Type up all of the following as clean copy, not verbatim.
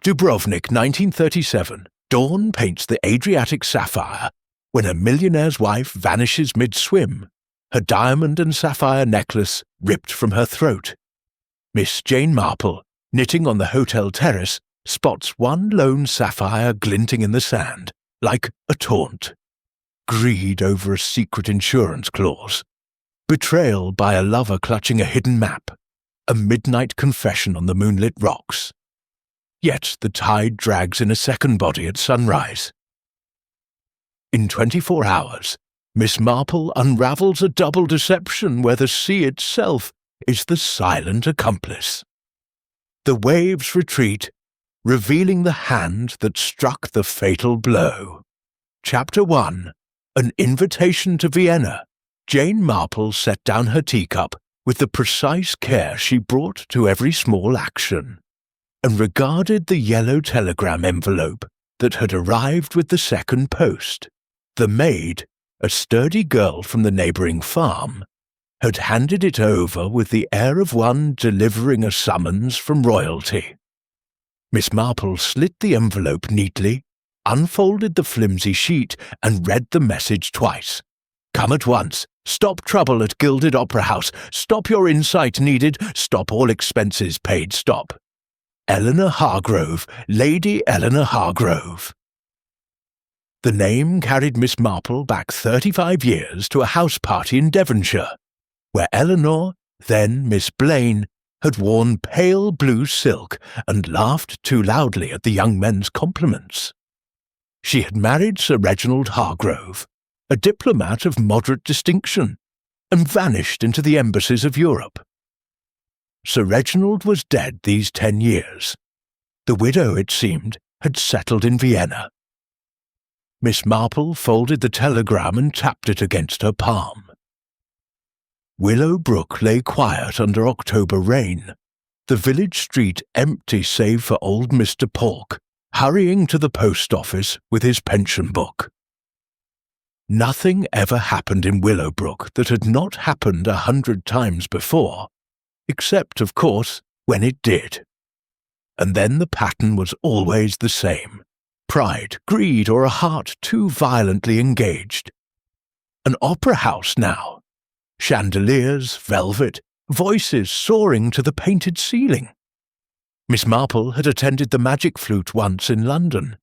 Dubrovnik, 1937. Dawn paints the Adriatic sapphire when a millionaire's wife vanishes mid-swim, her diamond and sapphire necklace ripped from her throat. Miss Jane Marple, knitting on the hotel terrace, spots one lone sapphire glinting in the sand, like a taunt. Greed over a secret insurance clause. Betrayal by a lover clutching a hidden map. A midnight confession on the moonlit rocks. Yet the tide drags in a second body at sunrise. In 24 hours, Miss Marple unravels a double deception where the sea itself is the silent accomplice. The waves retreat, revealing the hand that struck the fatal blow. Chapter 1. An invitation to Vienna. Jane Marple set down her teacup with the precise care she brought to every small action, and regarded the yellow telegram envelope that had arrived with the second post. The maid, a sturdy girl from the neighbouring farm, had handed it over with the air of one delivering a summons from royalty. Miss Marple slit the envelope neatly, unfolded the flimsy sheet, and read the message twice. Come at once. Stop trouble at Gilded Opera House. Stop your insight needed. Stop all expenses paid. Stop. Eleanor Hargrove, Lady Eleanor Hargrove. The name carried Miss Marple back 35 years to a house party in Devonshire, where Eleanor, then Miss Blaine, had worn pale blue silk and laughed too loudly at the young men's compliments. She had married Sir Reginald Hargrove, a diplomat of moderate distinction, and vanished into the embassies of Europe. Sir Reginald was dead these 10 years. The widow, it seemed, had settled in Vienna. Miss Marple folded the telegram and tapped it against her palm. Willow Brook lay quiet under October rain, the village street empty save for old Mr. Pork, hurrying to the post office with his pension book. Nothing ever happened in Willowbrook that had not happened 100 times before, except, of course, when it did. And then the pattern was always the same: pride, greed, or a heart too violently engaged. An opera house now. Chandeliers, velvet, voices soaring to the painted ceiling. Miss Marple had attended the Magic Flute once in London,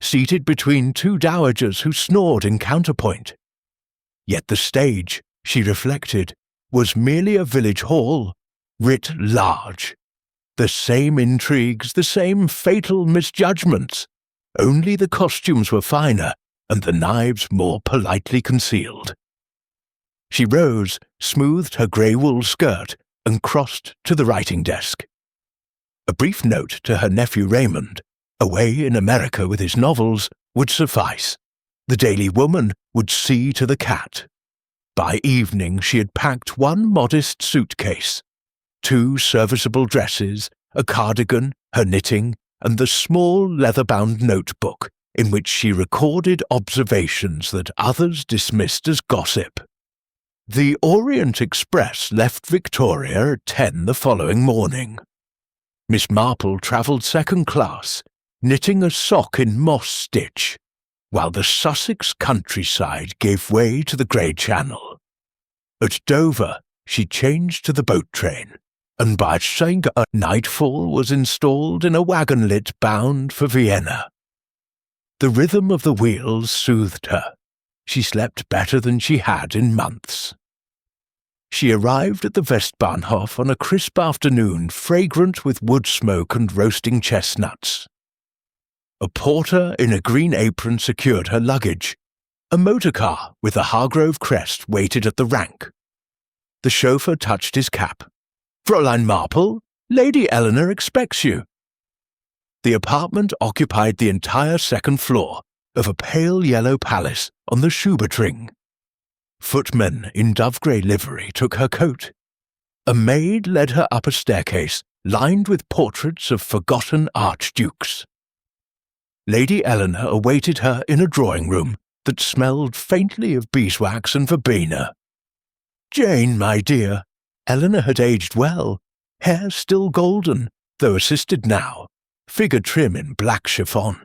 seated between two dowagers who snored in counterpoint. Yet the stage, she reflected, was merely a village hall, writ large. The same intrigues, the same fatal misjudgments, only the costumes were finer and the knives more politely concealed. She rose, smoothed her grey wool skirt, and crossed to the writing desk. A brief note to her nephew Raymond, away in America with his novels, would suffice. The Daily Woman would see to the cat. By evening she had packed one modest suitcase, 2 serviceable dresses, a cardigan, her knitting, and the small leather-bound notebook in which she recorded observations that others dismissed as gossip. The Orient Express left Victoria at 10 the following morning. Miss Marple travelled second class, knitting a sock in moss stitch, while the Sussex countryside gave way to the grey Channel. At Dover she changed to the boat train, and by nightfall was installed in a wagonlet bound for Vienna. The rhythm of the wheels soothed her. She slept better than she had in months. She arrived at the Westbahnhof on a crisp afternoon fragrant with wood smoke and roasting chestnuts. A porter in a green apron secured her luggage. A motor car with a Hargrove crest waited at the rank. The chauffeur touched his cap. "Fräulein Marple, Lady Eleanor expects you." The apartment occupied the entire second floor of a pale yellow palace on the Schubertring. Footmen in dove-grey livery took her coat. A maid led her up a staircase lined with portraits of forgotten archdukes. Lady Eleanor awaited her in a drawing-room that smelled faintly of beeswax and verbena. "Jane, my dear." Eleanor had aged well, hair still golden, though assisted now, figure trim in black chiffon.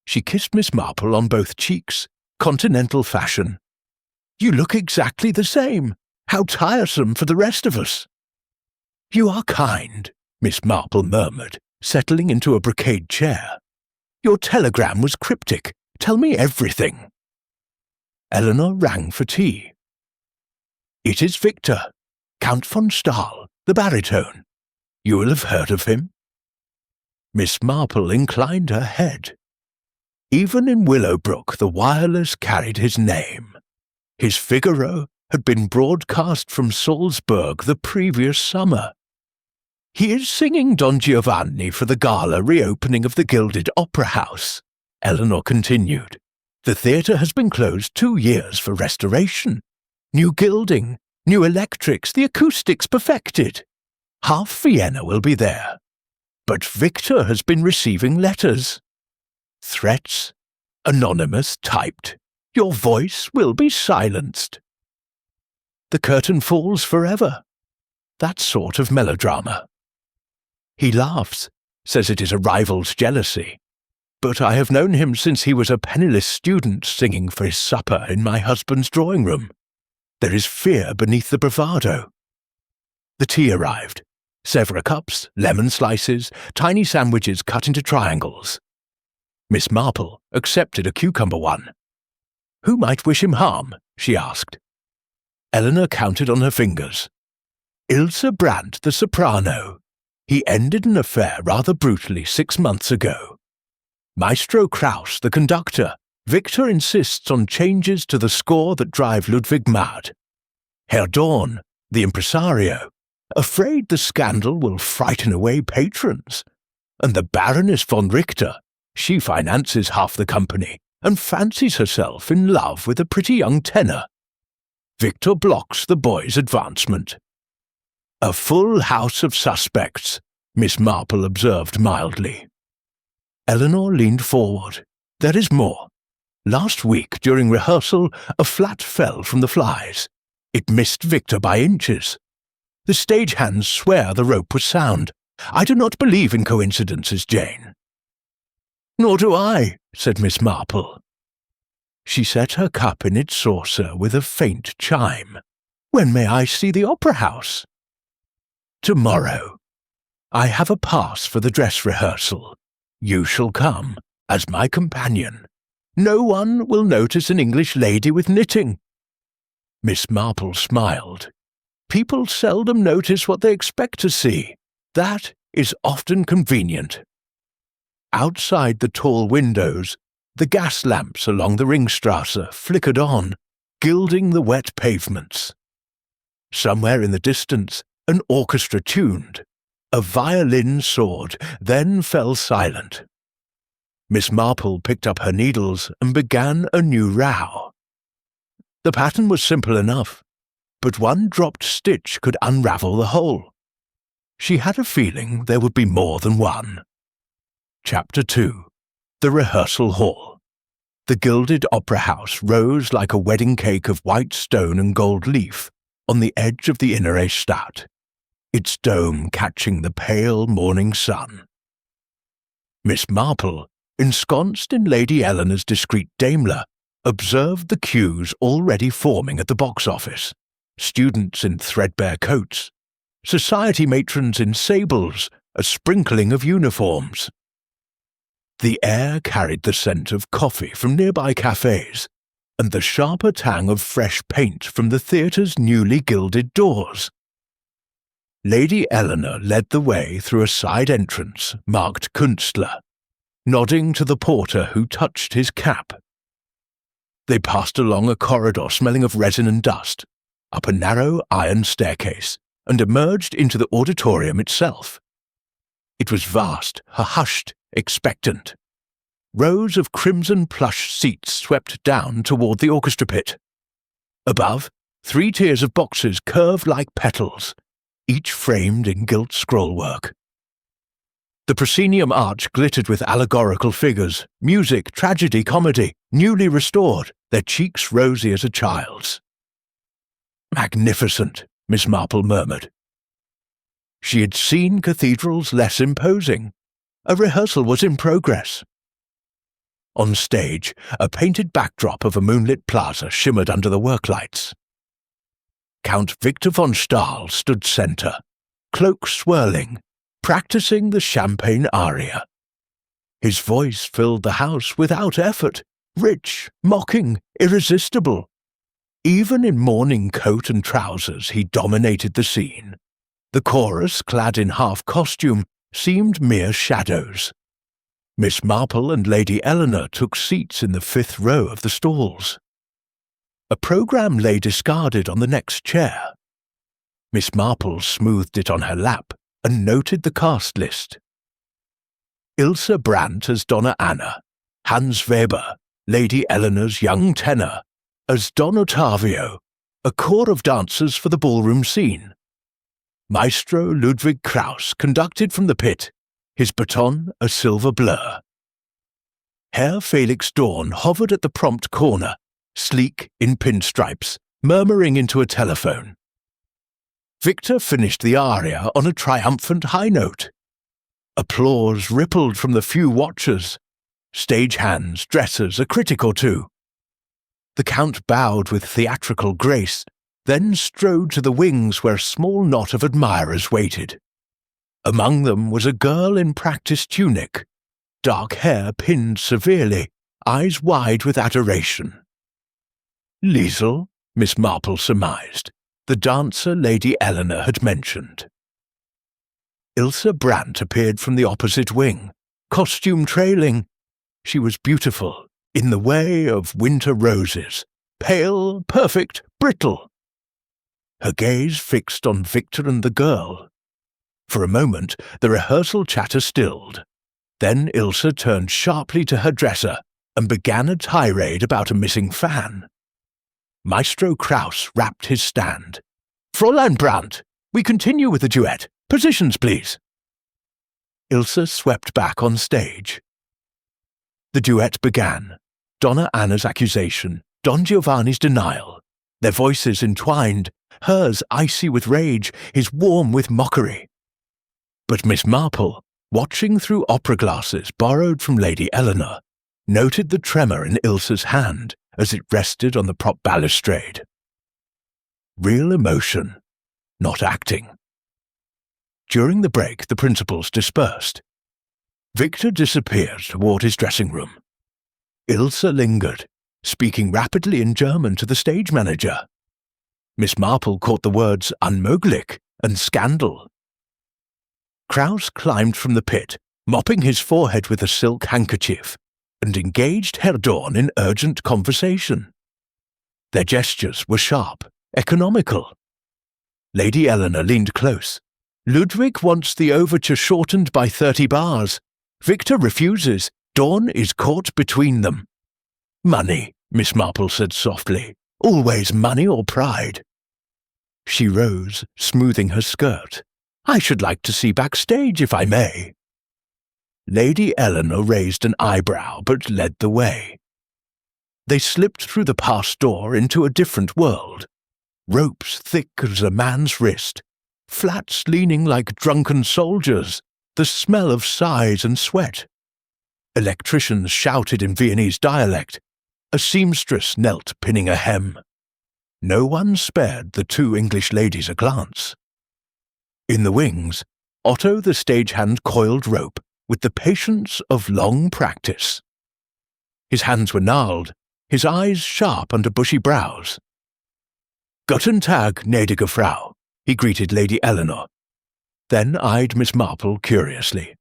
She kissed Miss Marple on both cheeks, continental fashion. "You look exactly the same. How tiresome for the rest of us." "You are kind," Miss Marple murmured, settling into a brocade chair. "Your telegram was cryptic. Tell me everything." Eleanor rang for tea. "It is Victor, Count von Stahl, the baritone. You will have heard of him." Miss Marple inclined her head. Even in Willowbrook the wireless carried his name. His Figaro had been broadcast from Salzburg the previous summer. "He is singing Don Giovanni for the gala reopening of the Gilded Opera House," Eleanor continued. "The theatre has been closed 2 years for restoration. New gilding, new electrics, the acoustics perfected. Half Vienna will be there. But Victor has been receiving letters. Threats, anonymous, typed. Your voice will be silenced. The curtain falls forever. That sort of melodrama. He laughs, says it is a rival's jealousy. But I have known him since he was a penniless student singing for his supper in my husband's drawing room. There is fear beneath the bravado." The tea arrived. Sevres cups, lemon slices, tiny sandwiches cut into triangles. Miss Marple accepted a cucumber one. "Who might wish him harm?" she asked. Eleanor counted on her fingers. "Ilse Brandt, the soprano. He ended an affair rather brutally 6 months ago. Maestro Kraus, the conductor. Victor insists on changes to the score that drive Ludwig mad. Herr Dorn, the impresario, afraid the scandal will frighten away patrons. And the Baroness von Richter, she finances half the company and fancies herself in love with a pretty young tenor. Victor blocks the boy's advancement." "A full house of suspects," Miss Marple observed mildly. Eleanor leaned forward. "There is more. Last week, during rehearsal, a flat fell from the flies. It missed Victor by inches. The stagehands swear the rope was sound. I do not believe in coincidences, Jane." "Nor do I," said Miss Marple. She set her cup in its saucer with a faint chime. "When may I see the opera house?" "Tomorrow. I have a pass for the dress rehearsal. You shall come, as my companion. No one will notice an English lady with knitting." Miss Marple smiled. "People seldom notice what they expect to see. That is often convenient." Outside the tall windows, the gas lamps along the Ringstrasse flickered on, gilding the wet pavements. Somewhere in the distance, an orchestra tuned. A violin soared, then fell silent. Miss Marple picked up her needles and began a new row. The pattern was simple enough, but one dropped stitch could unravel the whole. She had a feeling there would be more than one. Chapter 2. The Rehearsal Hall. The Gilded Opera House rose like a wedding cake of white stone and gold leaf on the edge of the Innere Stadt, its dome catching the pale morning sun. Miss Marple, ensconced in Lady Eleanor's discreet Daimler, observed the queues already forming at the box office, students in threadbare coats, society matrons in sables, a sprinkling of uniforms. The air carried the scent of coffee from nearby cafes, and the sharper tang of fresh paint from the theatre's newly gilded doors. Lady Eleanor led the way through a side entrance marked Künstler, nodding to the porter who touched his cap. They passed along a corridor smelling of resin and dust, up a narrow iron staircase, and emerged into the auditorium itself. It was vast, hushed, expectant. Rows of crimson plush seats swept down toward the orchestra pit. Above, 3 tiers of boxes curved like petals, each framed in gilt scrollwork. The proscenium arch glittered with allegorical figures, music, tragedy, comedy, newly restored, their cheeks rosy as a child's. "Magnificent," Miss Marple murmured. She had seen cathedrals less imposing, A rehearsal was in progress. On stage, a painted backdrop of a moonlit plaza shimmered under the worklights. Count Victor von Stahl stood centre, cloak swirling, practicing the champagne aria. His voice filled the house without effort, rich, mocking, irresistible. Even in morning coat and trousers, he dominated the scene. The chorus, clad in half-costume, seemed mere shadows. Miss Marple and Lady Eleanor took seats in the 5th row of the stalls. A programme lay discarded on the next chair. Miss Marple smoothed it on her lap and noted the cast list. Ilse Brandt as Donna Anna, Hans Weber, Lady Eleanor's young tenor, as Don Ottavio, a corps of dancers for the ballroom scene. Maestro Ludwig Krauss conducted from the pit, his baton a silver blur. Herr Felix Dorn hovered at the prompt corner, sleek in pinstripes, murmuring into a telephone. Victor finished the aria on a triumphant high note. Applause rippled from the few watchers. Stagehands, dressers, a critic or two. The Count bowed with theatrical grace, then strode to the wings where a small knot of admirers waited. Among them was a girl in practice tunic, dark hair pinned severely, eyes wide with adoration. Liesel, Miss Marple surmised, the dancer Lady Eleanor had mentioned. Ilse Brandt appeared from the opposite wing, costume trailing. She was beautiful, in the way of winter roses, pale, perfect, brittle. Her gaze fixed on Victor and the girl. For a moment, the rehearsal chatter stilled. Then Ilse turned sharply to her dresser and began a tirade about a missing fan. Maestro Krauss rapped his stand. "Fräulein Brandt, we continue with the duet. Positions, please." Ilse swept back on stage. The duet began. Donna Anna's accusation, Don Giovanni's denial. Their voices entwined, hers icy with rage, his warm with mockery. But Miss Marple, watching through opera glasses borrowed from Lady Eleanor, noted the tremor in Ilse's hand as it rested on the prop balustrade. Real emotion, not acting. During the break, the principals dispersed. Victor disappeared toward his dressing room. Ilse lingered, speaking rapidly in German to the stage manager. Miss Marple caught the words unmöglich and scandal. Krauss climbed from the pit, mopping his forehead with a silk handkerchief, and engaged Herr Dorn in urgent conversation. Their gestures were sharp, economical. Lady Eleanor leaned close. Ludwig wants the overture shortened by 30 bars. Victor refuses. Dorn is caught between them. "Money," Miss Marple said softly. "Always money or pride." She rose, smoothing her skirt. "I should like to see backstage, if I may." Lady Eleanor raised an eyebrow but led the way. They slipped through the pass door into a different world. Ropes thick as a man's wrist, flats leaning like drunken soldiers, the smell of sighs and sweat. Electricians shouted in Viennese dialect. A seamstress knelt pinning a hem. No one spared the two English ladies a glance. In the wings, Otto the stagehand coiled rope with the patience of long practice. His hands were gnarled, his eyes sharp under bushy brows. "Guten Tag, gnädige Frau," he greeted Lady Eleanor, then eyed Miss Marple curiously.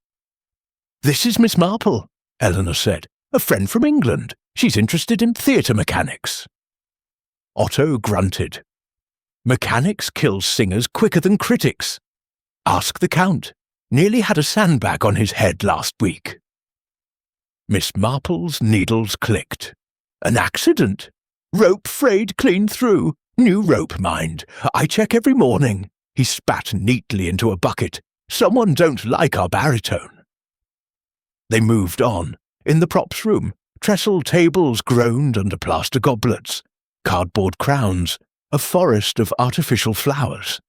"This is Miss Marple," Eleanor said, "a friend from England. She's interested in theatre mechanics." Otto grunted. "Mechanics kill singers quicker than critics. Ask the Count. Nearly had a sandbag on his head last week." Miss Marple's needles clicked. "An accident? Rope frayed clean through. New rope, mind. I check every morning." He spat neatly into a bucket. "Someone don't like our baritone." They moved on. In the props room, trestle tables groaned under plaster goblets, cardboard crowns, a forest of artificial flowers.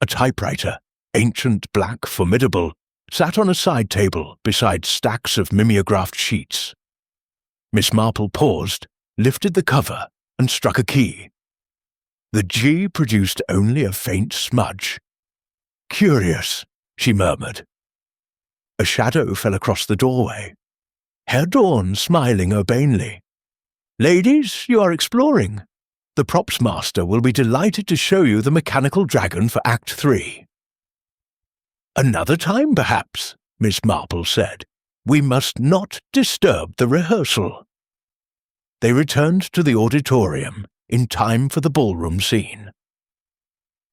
A typewriter, ancient, black, formidable, sat on a side table beside stacks of mimeographed sheets. Miss Marple paused, lifted the cover, and struck a key. The G produced only a faint smudge. "Curious," she murmured. A shadow fell across the doorway. Herr Dorn smiling urbanely. "Ladies, you are exploring. The props master will be delighted to show you the mechanical dragon for Act 3. "Another time, perhaps," Miss Marple said. "We must not disturb the rehearsal." They returned to the auditorium in time for the ballroom scene.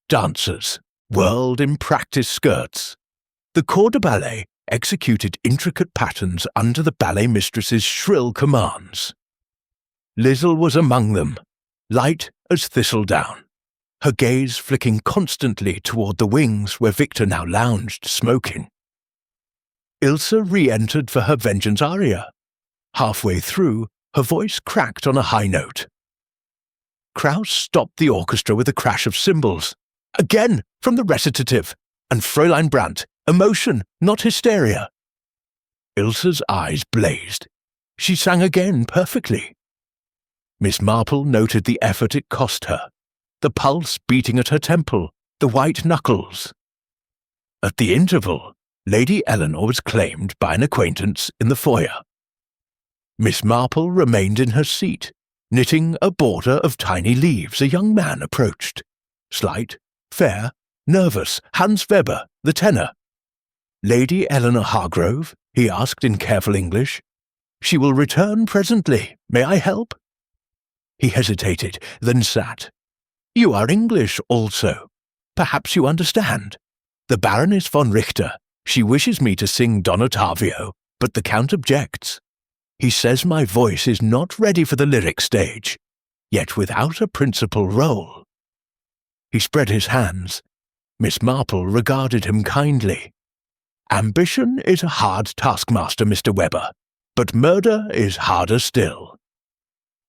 Dancers whirled in practice skirts. The corps de ballet executed intricate patterns under the ballet mistress's shrill commands. Lizzle was among them, light as thistledown, her gaze flicking constantly toward the wings where Victor now lounged, smoking. Ilse re-entered for her vengeance aria. Halfway through, her voice cracked on a high note. Krauss stopped the orchestra with a crash of cymbals. Again, from the recitative, and Fräulein Brandt, emotion, not hysteria. Ilse's eyes blazed. She sang again perfectly. Miss Marple noted the effort it cost her, the pulse beating at her temple, the white knuckles. At the interval, Lady Eleanor was claimed by an acquaintance in the foyer. Miss Marple remained in her seat. Knitting a border of tiny leaves, a young man approached. Slight, fair, nervous, Hans Weber, the tenor. "Lady Eleanor Hargrove?" he asked in careful English. "She will return presently. May I help?" He hesitated, then sat. "You are English also. Perhaps you understand. The Baroness von Richter. She wishes me to sing Don Ottavio, but the Count objects. He says my voice is not ready for the lyric stage, yet without a principal role." He spread his hands. Miss Marple regarded him kindly. "Ambition is a hard taskmaster, Mr. Weber, but murder is harder still."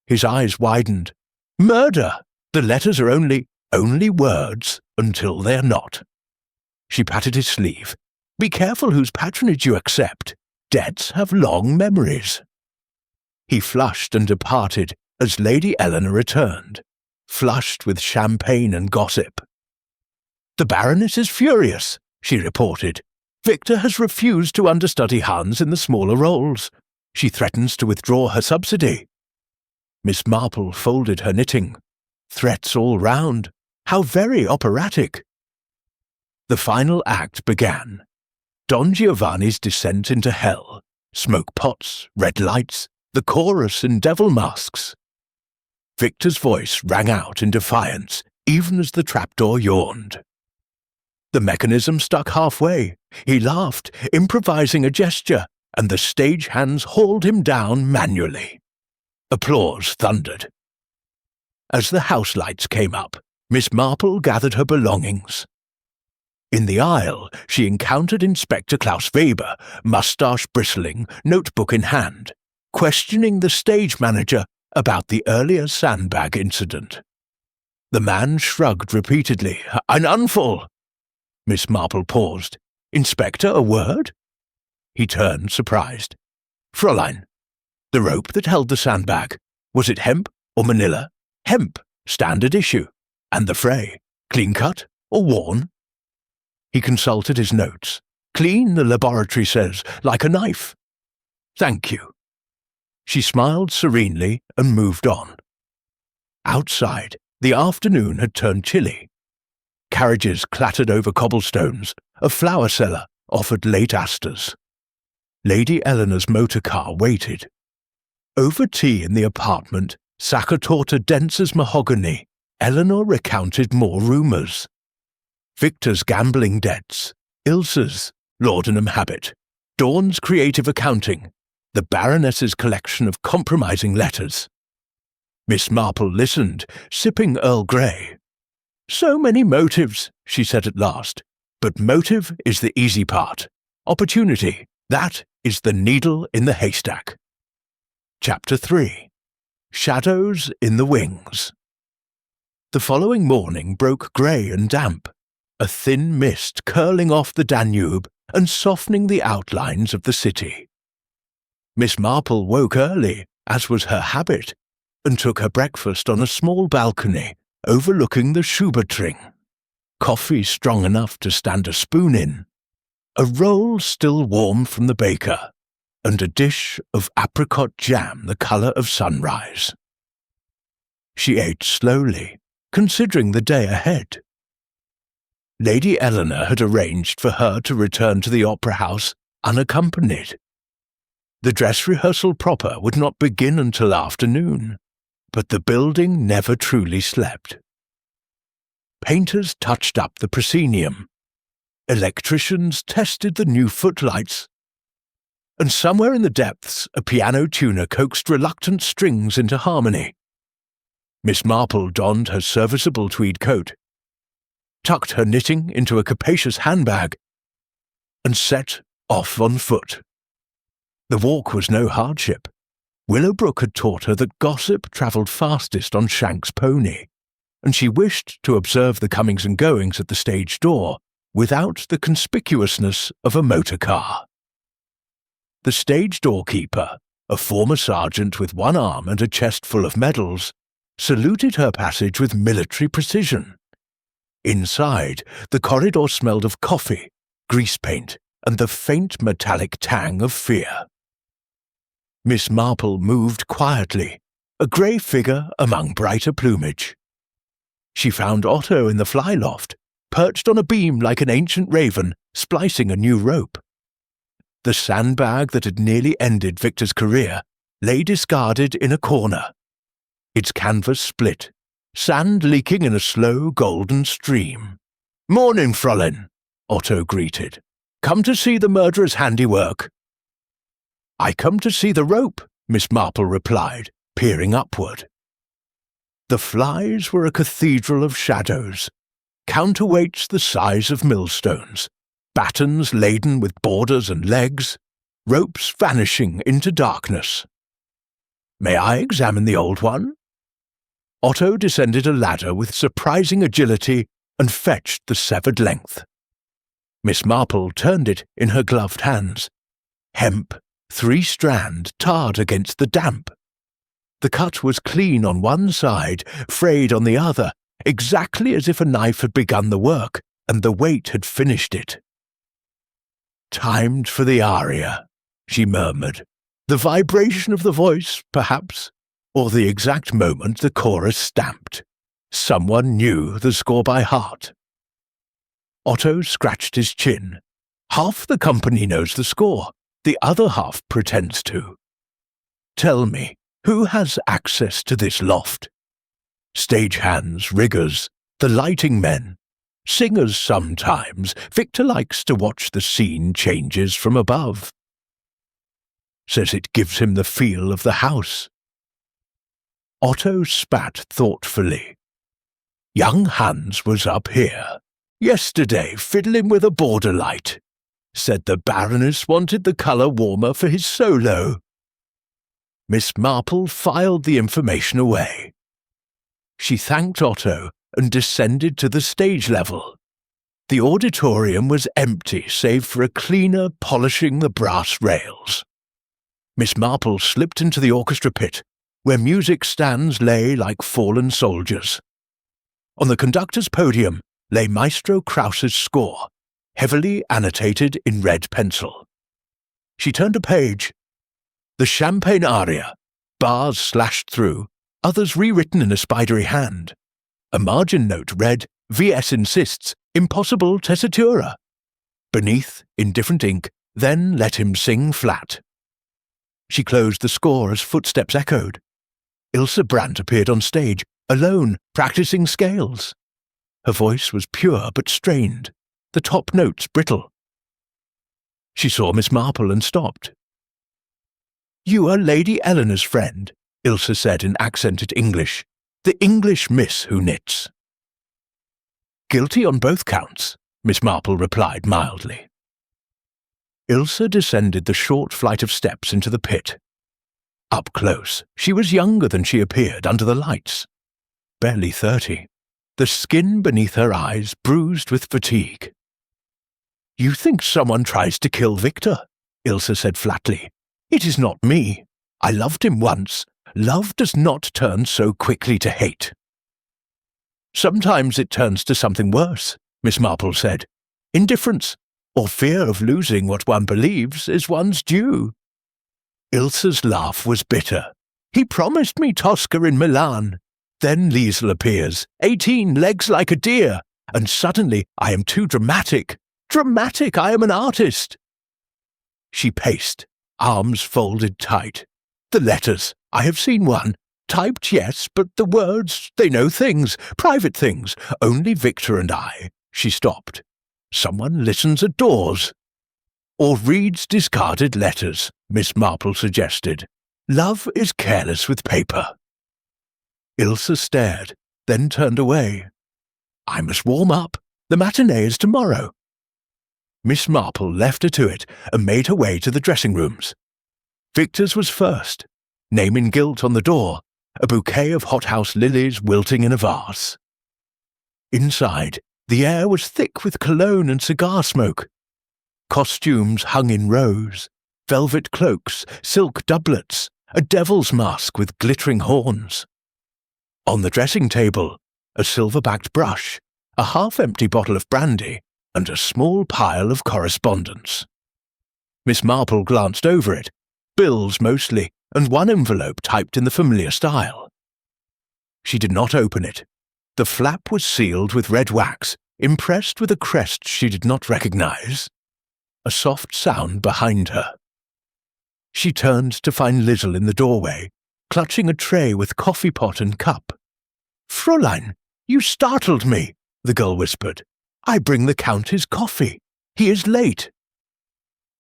His eyes widened. "Murder! The letters are only words until they're not." She patted his sleeve. "Be careful whose patronage you accept. Debts have long memories." He flushed and departed as Lady Eleanor returned, flushed with champagne and gossip. "The Baroness is furious," she reported. "Victor has refused to understudy Hans in the smaller roles. She threatens to withdraw her subsidy." Miss Marple folded her knitting. Threats all round. How very operatic. The final act began. Don Giovanni's descent into hell. Smoke pots, red lights, the chorus in devil masks. Victor's voice rang out in defiance, even as the trapdoor yawned. The mechanism stuck halfway. He laughed, improvising a gesture, and the stage hands hauled him down manually. Applause thundered. As the house lights came up, Miss Marple gathered her belongings. In the aisle, she encountered Inspector Klaus Weber, moustache bristling, notebook in hand, questioning the stage manager about the earlier sandbag incident. The man shrugged repeatedly. "Ein Unfall." Miss Marple paused. "Inspector, a word?" He turned, surprised. "Fräulein, the rope that held the sandbag, was it hemp or manila? Hemp, standard issue. And the fray, clean cut or worn?" He consulted his notes. "Clean, the laboratory says, like a knife." "Thank you." She smiled serenely and moved on. Outside, the afternoon had turned chilly. Carriages clattered over cobblestones. A flower seller offered late asters. Lady Eleanor's motor car waited. Over tea in the apartment, Sachertorte dense as mahogany, Eleanor recounted more rumours. Victor's gambling debts, Ilse's laudanum habit, Dawn's creative accounting, the Baroness's collection of compromising letters. Miss Marple listened, sipping Earl Grey. "So many motives," she said at last, "but motive is the easy part. Opportunity, that is the needle in the haystack." Chapter 3. Shadows in the Wings. The following morning broke grey and damp, a thin mist curling off the Danube and softening the outlines of the city. Miss Marple woke early, as was her habit, and took her breakfast on a small balcony overlooking the Schubertring. Coffee strong enough to stand a spoon in, a roll still warm from the baker, and a dish of apricot jam the colour of sunrise. She ate slowly, considering the day ahead. Lady Eleanor had arranged for her to return to the opera house unaccompanied. The dress rehearsal proper would not begin until afternoon, but the building never truly slept. Painters touched up the proscenium, electricians tested the new footlights, and somewhere in the depths a piano tuner coaxed reluctant strings into harmony. Miss Marple donned her serviceable tweed coat, tucked her knitting into a capacious handbag, and set off on foot. The walk was no hardship. Willowbrook had taught her that gossip travelled fastest on Shank's pony, and she wished to observe the comings and goings at the stage door without the conspicuousness of a motor car. The stage doorkeeper, a former sergeant with one arm and a chest full of medals, saluted her passage with military precision. Inside, the corridor smelled of coffee, grease paint, and the faint metallic tang of fear. Miss Marple moved quietly, a grey figure among brighter plumage. She found Otto in the fly loft, perched on a beam like an ancient raven, splicing a new rope. The sandbag that had nearly ended Victor's career lay discarded in a corner, its canvas split, sand leaking in a slow golden stream. "Morning, Fräulein," Otto greeted. "Come to see the murderer's handiwork?" "I come to see the rope," Miss Marple replied, peering upward. The flies were a cathedral of shadows, counterweights the size of millstones, battens laden with borders and legs, ropes vanishing into darkness. "May I examine the old one?" Otto descended a ladder with surprising agility and fetched the severed length. Miss Marple turned it in her gloved hands. Hemp, 3-strand, tarred against the damp. The cut was clean on one side, frayed on the other, exactly as if a knife had begun the work and the weight had finished it. "Timed for the aria," she murmured. "The vibration of the voice, perhaps, or the exact moment the chorus stamped. Someone knew the score by heart." Otto scratched his chin. "Half the company knows the score, the other half pretends to. Tell me, who has access to this loft? Stagehands, riggers, the lighting men, singers sometimes. Victor likes to watch the scene changes from above. Says it gives him the feel of the house." Otto spat thoughtfully. "Young Hans was up here yesterday fiddling with a border light. Said the Baroness wanted the colour warmer for his solo." Miss Marple filed the information away. She thanked Otto and descended to the stage level. The auditorium was empty save for a cleaner polishing the brass rails. Miss Marple slipped into the orchestra pit, where music stands lay like fallen soldiers. On the conductor's podium lay Maestro Krause's score, heavily annotated in red pencil. She turned a page. The Champagne aria, bars slashed through, others rewritten in a spidery hand. A margin note read, "V.S. insists, impossible tessitura." Beneath, in different ink, "Then let him sing flat." She closed the score as footsteps echoed. Ilse Brandt appeared on stage, alone, practicing scales. Her voice was pure but strained, the top notes brittle. She saw Miss Marple and stopped. "You are Lady Eleanor's friend," Ilse said in accented English, "the English miss who knits." "Guilty on both counts," Miss Marple replied mildly. Ilse descended the short flight of steps into the pit. Up close, she was younger than she appeared under the lights. Barely 30, the skin beneath her eyes bruised with fatigue. You think someone tries to kill Victor, Ilse said flatly. It is not me. I loved him once. Love does not turn so quickly to hate. Sometimes it turns to something worse, Miss Marple said. Indifference, or fear of losing what one believes is one's due. Ilse's laugh was bitter. He promised me Tosca in Milan. Then Liesl appears, 18, legs like a deer, and suddenly I am too dramatic. Dramatic, I am an artist. She paced, arms folded tight. The letters, I have seen one. Typed, yes, but the words, they know things, private things, only Victor and I. She stopped. Someone listens at doors. Or reads discarded letters, Miss Marple suggested. Love is careless with paper. Ilse stared, then turned away. I must warm up. The matinee is tomorrow. Miss Marple left her to it and made her way to the dressing rooms. Victor's was first, name in gilt on the door, a bouquet of hothouse lilies wilting in a vase. Inside, the air was thick with cologne and cigar smoke. Costumes hung in rows, velvet cloaks, silk doublets, a devil's mask with glittering horns. On the dressing table, a silver-backed brush, a half-empty bottle of brandy, and a small pile of correspondence. Miss Marple glanced over it, bills mostly, and one envelope typed in the familiar style. She did not open it. The flap was sealed with red wax, impressed with a crest she did not recognize. A soft sound behind her. She turned to find Liesl in the doorway, clutching a tray with coffee pot and cup. Fräulein, you startled me, the girl whispered. I bring the Count his coffee. He is late.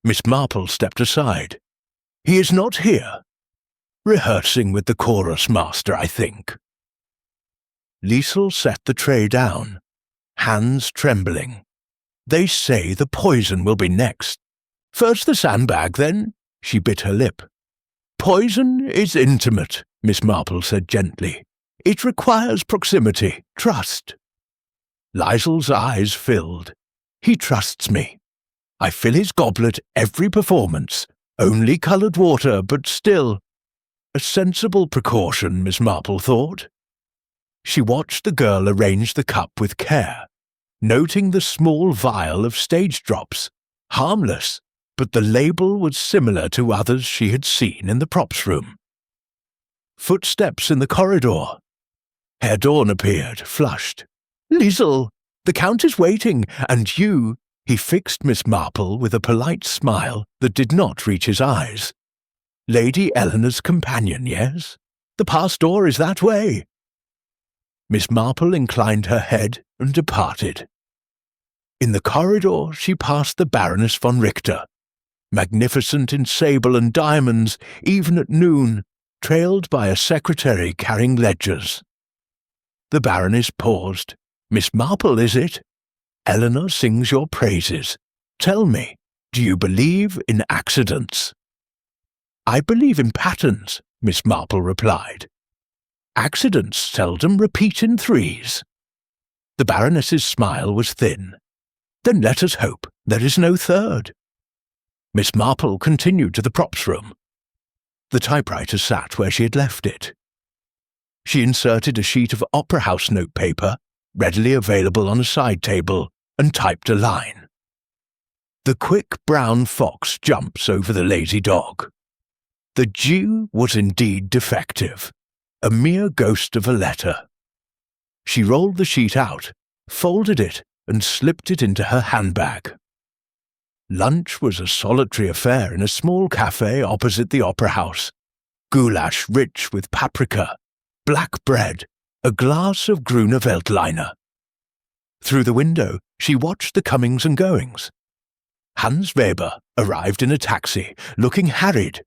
Miss Marple stepped aside. He is not here. Rehearsing with the chorus master, I think. Liesl set the tray down, hands trembling. They say the poison will be next. First the sandbag, then. She bit her lip. Poison is intimate, Miss Marple said gently. It requires proximity, trust. Liesl's eyes filled. He trusts me. I fill his goblet every performance. Only coloured water, but still. A sensible precaution, Miss Marple thought. She watched the girl arrange the cup with care, noting the small vial of stage drops, harmless, but the label was similar to others she had seen in the props room. Footsteps in the corridor. Herr Dorn appeared, flushed. Liesl, the Count is waiting, and you— He fixed Miss Marple with a polite smile that did not reach his eyes. Lady Eleanor's companion, yes? The pastor is that way. Miss Marple inclined her head and departed. In the corridor she passed the Baroness von Richter, magnificent in sable and diamonds, even at noon, trailed by a secretary carrying ledgers. The Baroness paused. Miss Marple, is it? Eleanor sings your praises. Tell me, do you believe in accidents? I believe in patterns, Miss Marple replied. Accidents seldom repeat in threes. The Baroness's smile was thin. Then let us hope there is no third. Miss Marple continued to the props room. The typewriter sat where she had left it. She inserted a sheet of opera house notepaper, readily available on a side table, and typed a line. The quick brown fox jumps over the lazy dog. The Jew was indeed defective, a mere ghost of a letter. She rolled the sheet out, folded it, and slipped it into her handbag. Lunch was a solitary affair in a small cafe opposite the opera house. Goulash rich with paprika, black bread, a glass of Gruner Veltliner. Through the window, she watched the comings and goings. Hans Weber arrived in a taxi, looking harried.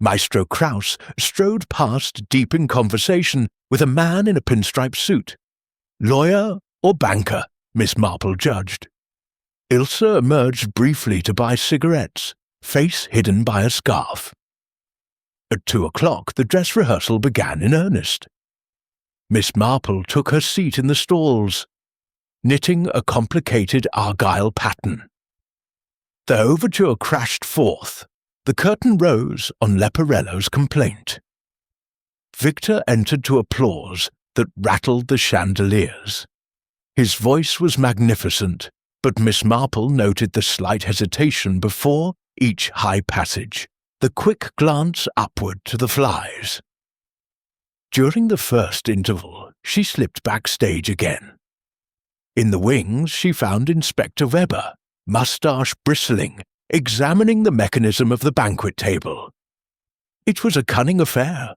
Maestro Kraus strode past deep in conversation with a man in a pinstripe suit. Lawyer or banker, Miss Marple judged. Ilse emerged briefly to buy cigarettes, face hidden by a scarf. At 2:00 the dress rehearsal began in earnest. Miss Marple took her seat in the stalls, knitting a complicated argyle pattern. The overture crashed forth. The curtain rose on Leporello's complaint. Victor entered to applause that rattled the chandeliers. His voice was magnificent, but Miss Marple noted the slight hesitation before each high passage, the quick glance upward to the flies. During the first interval, she slipped backstage again. In the wings she found Inspector Weber, moustache bristling, examining the mechanism of the banquet table. It was a cunning affair.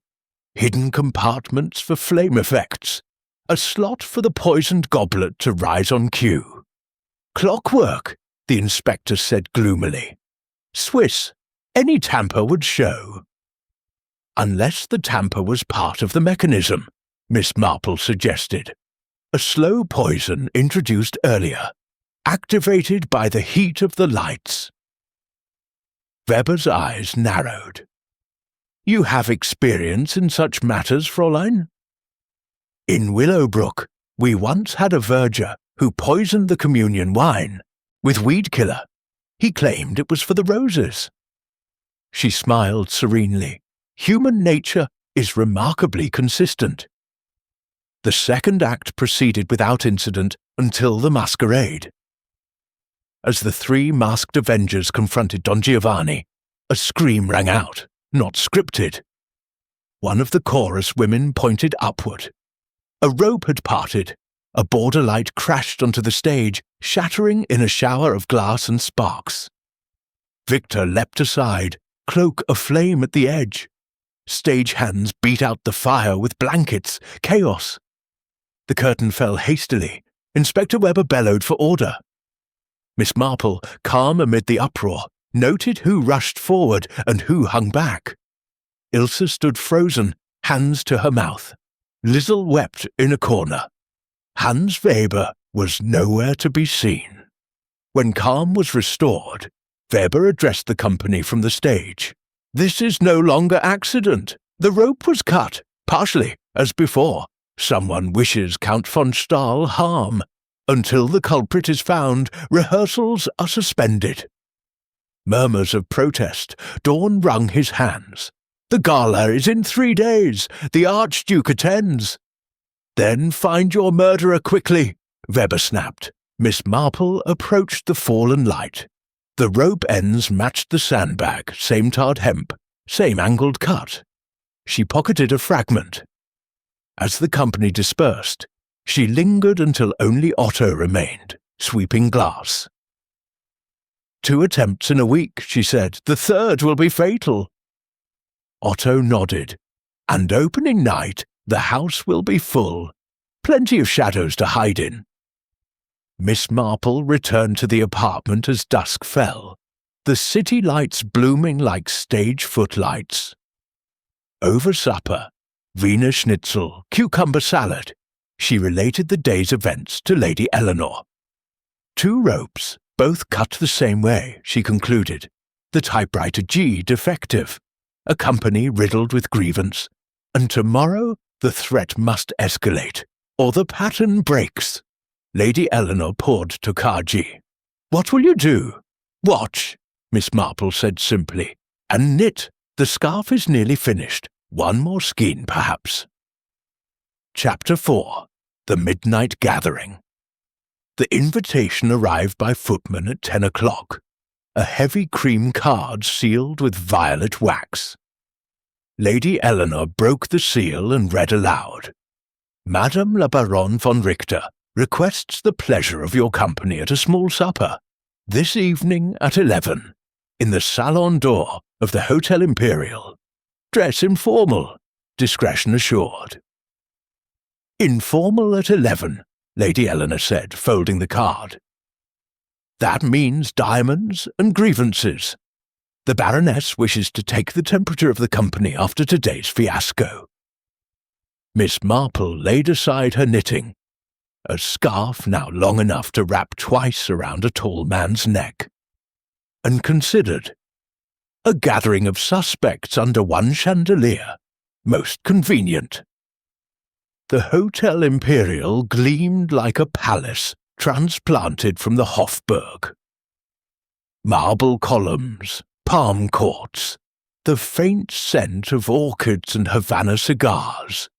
Hidden compartments for flame effects, a slot for the poisoned goblet to rise on cue. Clockwork, the inspector said gloomily. Swiss, any tamper would show. Unless the tamper was part of the mechanism, Miss Marple suggested. A slow poison introduced earlier, activated by the heat of the lights. Weber's eyes narrowed. You have experience in such matters, Fräulein? In Willowbrook, we once had a verger who poisoned the communion wine with weed killer. He claimed it was for the roses. She smiled serenely. Human nature is remarkably consistent. The second act proceeded without incident until the masquerade. As the three masked avengers confronted Don Giovanni, a scream rang out, not scripted. One of the chorus women pointed upward. A rope had parted. A border light crashed onto the stage, shattering in a shower of glass and sparks. Victor leapt aside, cloak aflame at the edge. Stage hands beat out the fire with blankets. Chaos. The curtain fell hastily. Inspector Weber bellowed for order. Miss Marple, calm amid the uproar, noted who rushed forward and who hung back. Ilse stood frozen, hands to her mouth. Lizzle wept in a corner. Hans Weber was nowhere to be seen. When calm was restored, Weber addressed the company from the stage. This is no longer accident. The rope was cut, partially, as before. Someone wishes Count von Stahl harm. Until the culprit is found, rehearsals are suspended. Murmurs of protest. Dorn wrung his hands. The gala is in 3 days. The Archduke attends. Then find your murderer quickly, Weber snapped. Miss Marple approached the fallen light. The rope ends matched the sandbag, same tarred hemp, same angled cut. She pocketed a fragment. As the company dispersed, she lingered until only Otto remained, sweeping glass. 2 attempts in a week, she said. The third will be fatal. Otto nodded. And opening night, the house will be full. Plenty of shadows to hide in. Miss Marple returned to the apartment as dusk fell, the city lights blooming like stage footlights. Over supper, Wiener Schnitzel, cucumber salad, she related the day's events to Lady Eleanor. 2 ropes, both cut the same way, she concluded. The typewriter G defective, a company riddled with grievance, and tomorrow the threat must escalate, or the pattern breaks. Lady Eleanor poured Tokaji. What will you do? Watch, Miss Marple said simply, and knit. The scarf is nearly finished. 1 more skein, perhaps. Chapter 4. The Midnight Gathering. The invitation arrived by footman at 10 o'clock, a heavy cream card sealed with violet wax. Lady Eleanor broke the seal and read aloud. Madame la Baronne von Richter requests the pleasure of your company at a small supper, this evening at 11, in the Salon d'Or of the Hotel Imperial. Dress informal, discretion assured. Informal at 11, Lady Eleanor said, folding the card. That means diamonds and grievances. The Baroness wishes to take the temperature of the company after today's fiasco. Miss Marple laid aside her knitting, a scarf now long enough to wrap twice around a tall man's neck, and considered. A gathering of suspects under 1 chandelier, most convenient. The Hotel Imperial gleamed like a palace transplanted from the Hofburg. Marble columns, palm courts, the faint scent of orchids and Havana cigars.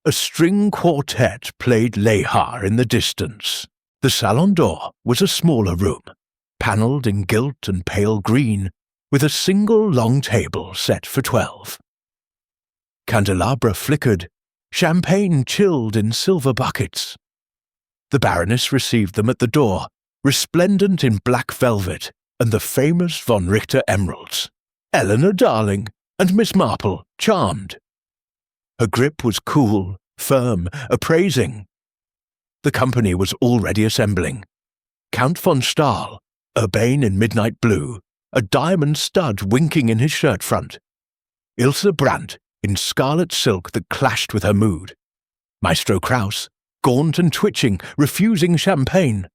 A string quartet played Lehar in the distance. The salon door was a smaller room, panelled in gilt and pale green, with a single long table set for 12. Candelabra flickered, champagne chilled in silver buckets. The Baroness received them at the door, resplendent in black velvet and the famous von Richter emeralds. Eleanor darling, and Miss Marple charmed. Her grip was cool, firm, appraising. The company was already assembling. Count von Stahl, urbane in midnight blue, a diamond stud winking in his shirt front. Ilse Brandt, in scarlet silk that clashed with her mood. Maestro Kraus, gaunt and twitching, refusing champagne.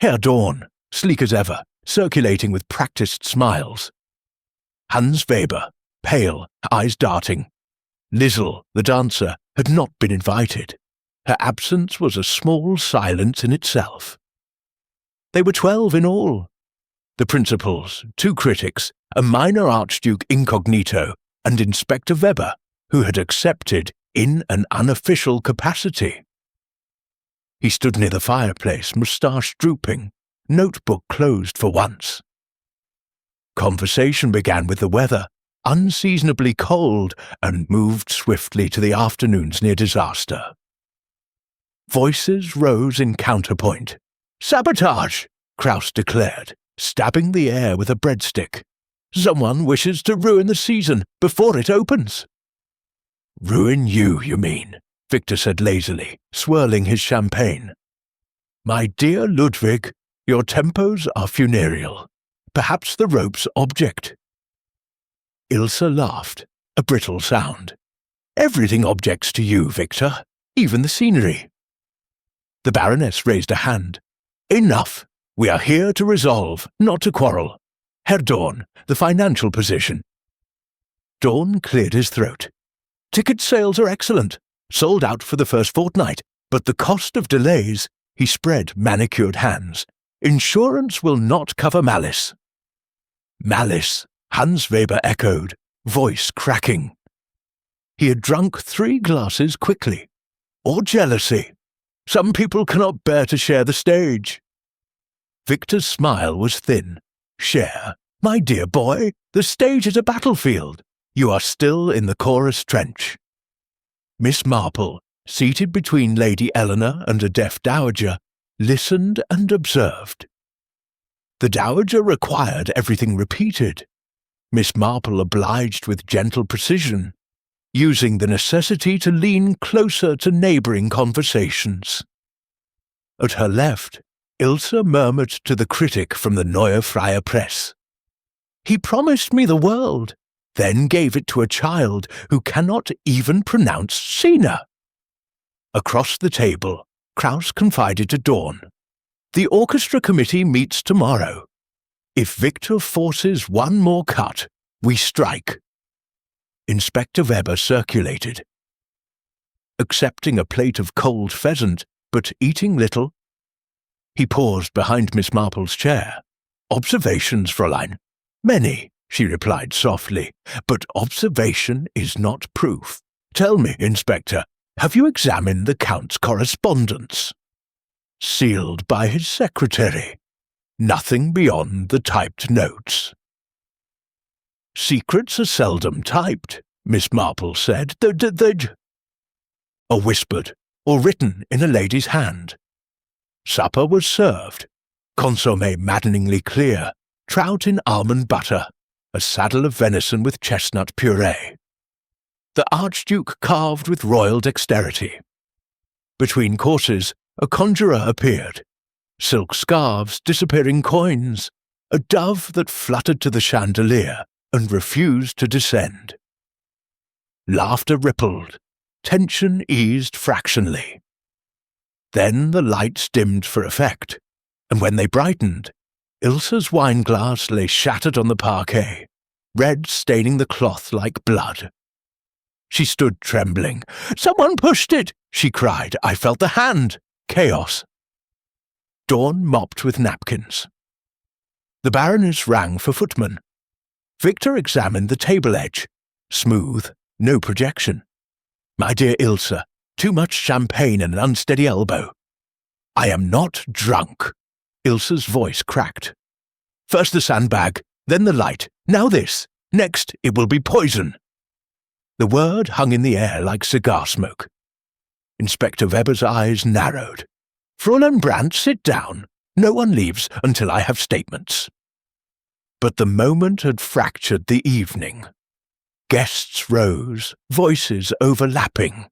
Herr Dorn, sleek as ever, circulating with practised smiles. Hans Weber, pale, eyes darting. Liesl, the dancer, had not been invited. Her absence was a small silence in itself. They were 12 in all. The principals, 2 critics, a minor Archduke incognito, and Inspector Weber, who had accepted in an unofficial capacity. He stood near the fireplace, moustache drooping, notebook closed for once. Conversation began with the weather, unseasonably cold, and moved swiftly to the afternoons near disaster. Voices rose in counterpoint. "Sabotage!" Kraus declared, stabbing the air with a breadstick. "Someone wishes to ruin the season before it opens." "Ruin you mean," Victor said lazily, swirling his champagne. "My dear Ludwig, your tempos are funereal. Perhaps the rope's object." Ilse laughed, a brittle sound. "Everything objects to you, Victor, even the scenery." The Baroness raised a hand. "Enough! We are here to resolve, not to quarrel. Herr Dorn, the financial position." Dorn cleared his throat. "Ticket sales are excellent, sold out for the first fortnight, but the cost of delays," he spread manicured hands, "insurance will not cover malice." "Malice," Hans Weber echoed, voice cracking. He had drunk 3 glasses quickly. "Or jealousy. Some people cannot bear to share the stage." Victor's smile was thin. "Share? My dear boy, the stage is a battlefield. You are still in the chorus trench." Miss Marple, seated between Lady Eleanor and a deaf dowager, listened and observed. The dowager required everything repeated. Miss Marple obliged with gentle precision, using the necessity to lean closer to neighbouring conversations. At her left, Ilse murmured to the critic from the Neue Freie Presse, "He promised me the world, then gave it to a child who cannot even pronounce Sina." Across the table, Kraus confided to Dorn, "The orchestra committee meets tomorrow. If Victor forces one more cut, we strike." Inspector Weber circulated. Accepting a plate of cold pheasant, but eating little. He paused behind Miss Marple's chair. "Observations, Fräulein?" "Many," she replied softly, "but observation is not proof. Tell me, Inspector, have you examined the Count's correspondence?" "Sealed by his secretary. Nothing beyond the typed notes." "Secrets are seldom typed," Miss Marple said. They'd or whispered, or written in a lady's hand. Supper was served. Consommé maddeningly clear, trout in almond butter, a saddle of venison with chestnut puree. The Archduke carved with royal dexterity. Between courses, a conjurer appeared. Silk scarves, disappearing coins, a dove that fluttered to the chandelier and refused to descend. Laughter rippled, tension eased fractionally. Then the lights dimmed for effect, and when they brightened, Ilse's wineglass lay shattered on the parquet, red staining the cloth like blood. She stood trembling. "Someone pushed it!" she cried. "I felt the hand!" Chaos. Dawn mopped with napkins. The Baroness rang for footman. Victor examined the table edge. Smooth, no projection. My dear Ilse, too much champagne and an unsteady elbow. I am not drunk. Ilse's voice cracked. First the sandbag, then the light, now this. Next it will be poison. The word hung in the air like cigar smoke. Inspector Weber's eyes narrowed. Fräulein Brandt, sit down. No one leaves until I have statements. But the moment had fractured the evening. Guests rose, voices overlapping.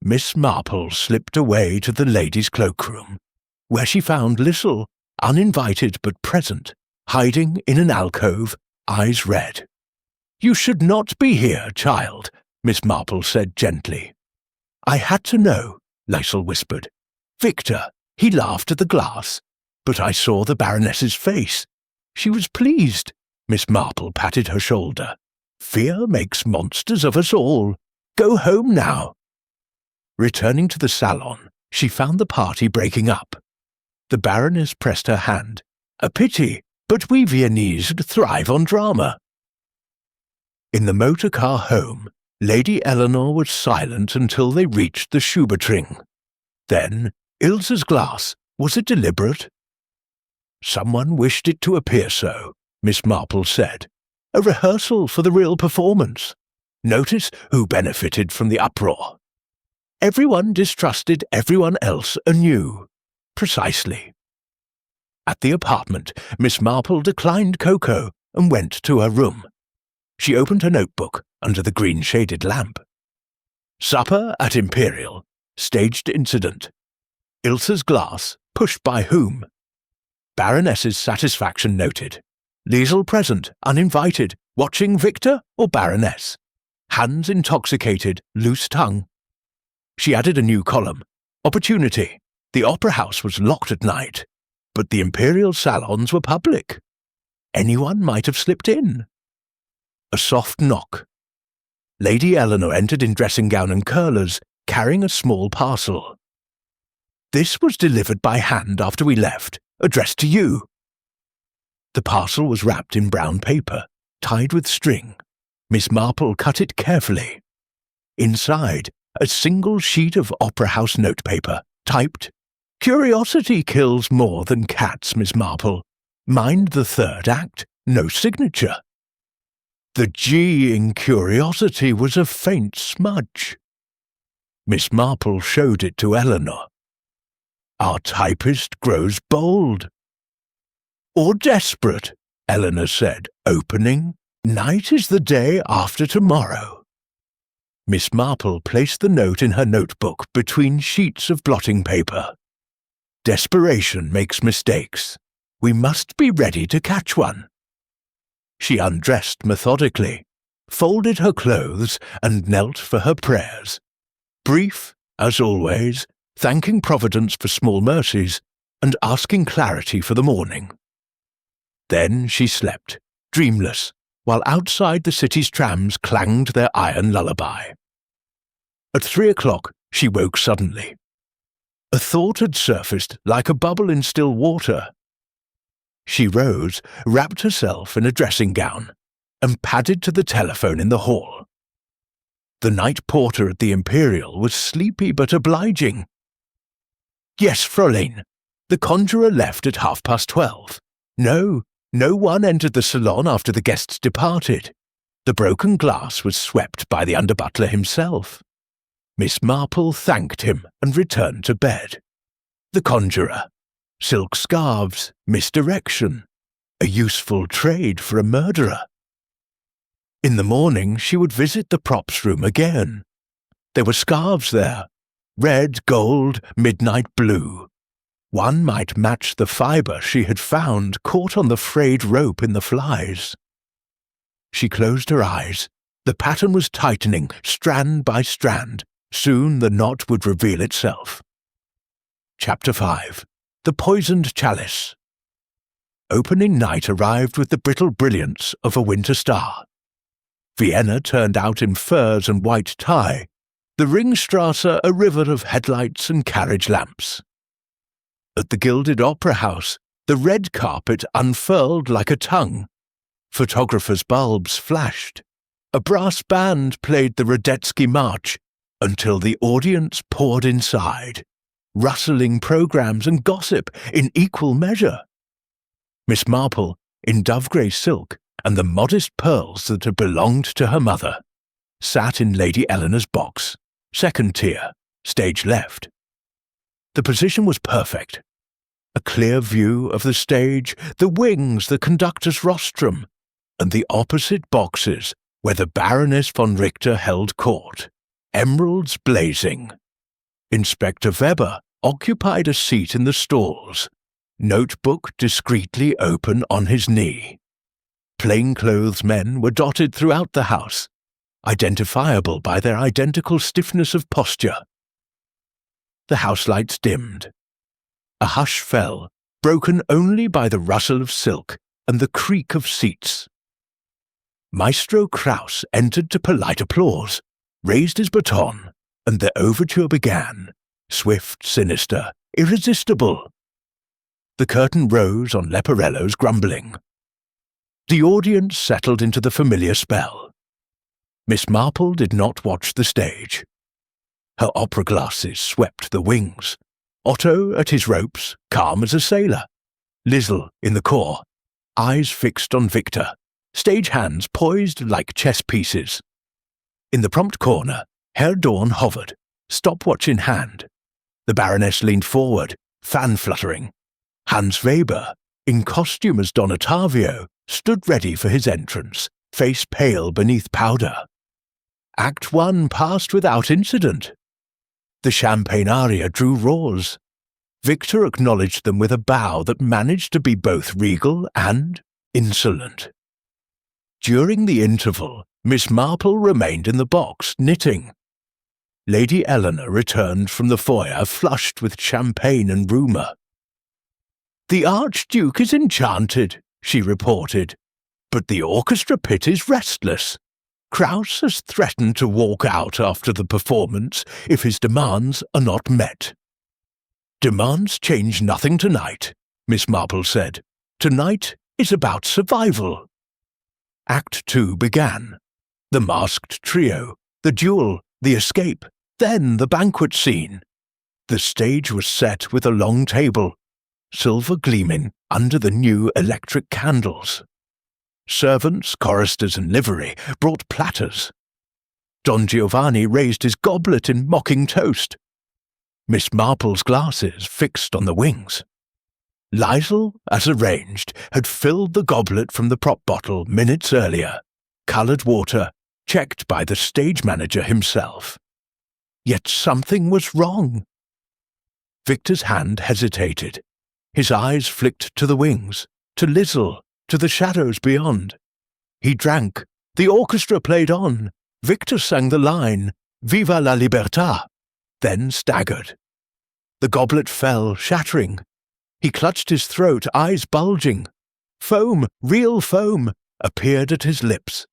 Miss Marple slipped away to the ladies' cloakroom, where she found Lissel, uninvited but present, hiding in an alcove, eyes red. You should not be here, child, Miss Marple said gently. I had to know, Lissel whispered. Victor, he laughed at the glass, but I saw the Baroness's face. She was pleased. Miss Marple patted her shoulder. Fear makes monsters of us all. Go home now. Returning to the salon, she found the party breaking up. The Baroness pressed her hand. A pity, but we Viennese thrive on drama. In the motor car home, Lady Eleanor was silent until they reached the Schubertring. Then, Ilse's glass, was it deliberate? Someone wished it to appear so, Miss Marple said. A rehearsal for the real performance. Notice who benefited from the uproar. Everyone distrusted everyone else anew. Precisely. At the apartment, Miss Marple declined cocoa and went to her room. She opened her notebook under the green-shaded lamp. Supper at Imperial. Staged incident. Ilse's glass, pushed by whom? Baroness's satisfaction noted. Liesel present, uninvited, watching Victor or Baroness. Hands intoxicated, loose tongue. She added a new column. Opportunity. The opera house was locked at night, but the Imperial salons were public. Anyone might have slipped in. A soft knock. Lady Eleanor entered in dressing gown and curlers, carrying a small parcel. This was delivered by hand after we left, addressed to you. The parcel was wrapped in brown paper, tied with string. Miss Marple cut it carefully. Inside, a single sheet of opera house notepaper, typed, Curiosity kills more than cats, Miss Marple. Mind the third act, no signature. The G in curiosity was a faint smudge. Miss Marple showed it to Eleanor. Our typist grows bold. Or desperate, Eleanor said, opening. Night is the day after tomorrow. Miss Marple placed the note in her notebook between sheets of blotting paper. Desperation makes mistakes. We must be ready to catch one. She undressed methodically, folded her clothes, and knelt for her prayers. Brief, as always, thanking Providence for small mercies and asking clarity for the morning. Then she slept, dreamless, while outside the city's trams clanged their iron lullaby. At 3 o'clock, she woke suddenly. A thought had surfaced like a bubble in still water. She rose, wrapped herself in a dressing gown, and padded to the telephone in the hall. The night porter at the Imperial was sleepy but obliging. Yes, Fräulein. The conjurer left at 12:30. No one entered the salon after the guests departed. The broken glass was swept by the under-butler himself. Miss Marple thanked him and returned to bed. The conjurer. Silk scarves, misdirection. A useful trade for a murderer. In the morning she would visit the props room again. There were scarves there. Red, gold, midnight blue. One might match the fibre she had found caught on the frayed rope in the flies. She closed her eyes. The pattern was tightening, strand by strand. Soon the knot would reveal itself. Chapter 5. The Poisoned Chalice. Opening night arrived with the brittle brilliance of a winter star. Vienna turned out in furs and white tie, the Ringstrasse a river of headlights and carriage lamps. At the Gilded Opera House, The red carpet unfurled like a tongue. Photographers' bulbs flashed. A brass band played the Radetzky March until the audience poured inside, rustling programs and gossip in equal measure. Miss Marple, in dove-grey silk and the modest pearls that had belonged to her mother, sat in Lady Eleanor's box, second tier, stage left. The position was perfect. A clear view of the stage, the wings, the conductor's rostrum, and the opposite boxes where the Baroness von Richter held court, emeralds blazing. Inspector Weber occupied a seat in the stalls, notebook discreetly open on his knee. Plainclothes men were dotted throughout the house, identifiable by their identical stiffness of posture. The house lights dimmed. A hush fell, broken only by the rustle of silk and the creak of seats. Maestro Kraus entered to polite applause, raised his baton, and the overture began, swift, sinister, irresistible. The curtain rose on Leporello's grumbling. The audience settled into the familiar spell. Miss Marple did not watch the stage. Her opera glasses swept the wings. Otto at his ropes, calm as a sailor. Liesl in the core, eyes fixed on Victor, stage hands poised like chess pieces. In the prompt corner, Herr Dorn hovered, stopwatch in hand. The Baroness leaned forward, fan fluttering. Hans Weber, in costume as Don Ottavio, stood ready for his entrance, face pale beneath powder. Act 1 passed without incident. The champagne aria drew roars. Victor acknowledged them with a bow that managed to be both regal and insolent. During the interval, Miss Marple remained in the box, knitting. Lady Eleanor returned from the foyer flushed with champagne and rumour. "The Archduke is enchanted," she reported, "but the orchestra pit is restless. Kraus has threatened to walk out after the performance if his demands are not met." "Demands change nothing tonight," Miss Marple said. "Tonight is about survival." Act 2 began. The masked trio, the duel, the escape, then the banquet scene. The stage was set with a long table, silver gleaming under the new electric candles. Servants, choristers, and livery brought platters. Don Giovanni raised his goblet in mocking toast. Miss Marple's glasses fixed on the wings. Liesl, as arranged, had filled the goblet from the prop bottle minutes earlier, coloured water, checked by the stage manager himself. Yet something was wrong. Victor's hand hesitated. His eyes flicked to the wings, to Liesl, to the shadows beyond. He drank. The orchestra played on. Victor sang the line, "Viva la libertà," then staggered. The goblet fell, shattering. He clutched his throat, eyes bulging. Foam, real foam, appeared at his lips.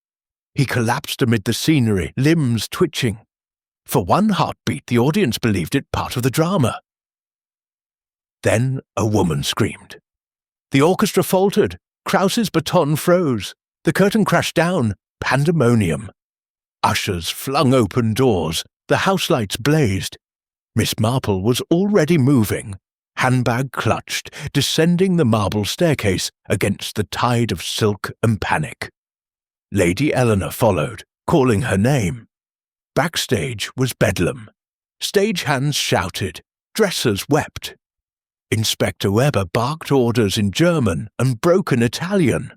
He collapsed amid the scenery, limbs twitching. For one heartbeat, the audience believed it part of the drama. Then a woman screamed. The orchestra faltered. Kraus's baton froze. The curtain crashed down. Pandemonium. Ushers flung open doors. The house lights blazed. Miss Marple was already moving, handbag clutched, descending the marble staircase against the tide of silk and panic. Lady Eleanor followed, calling her name. Backstage was bedlam. Stagehands shouted. Dressers wept. Inspector Weber barked orders in German and broken Italian.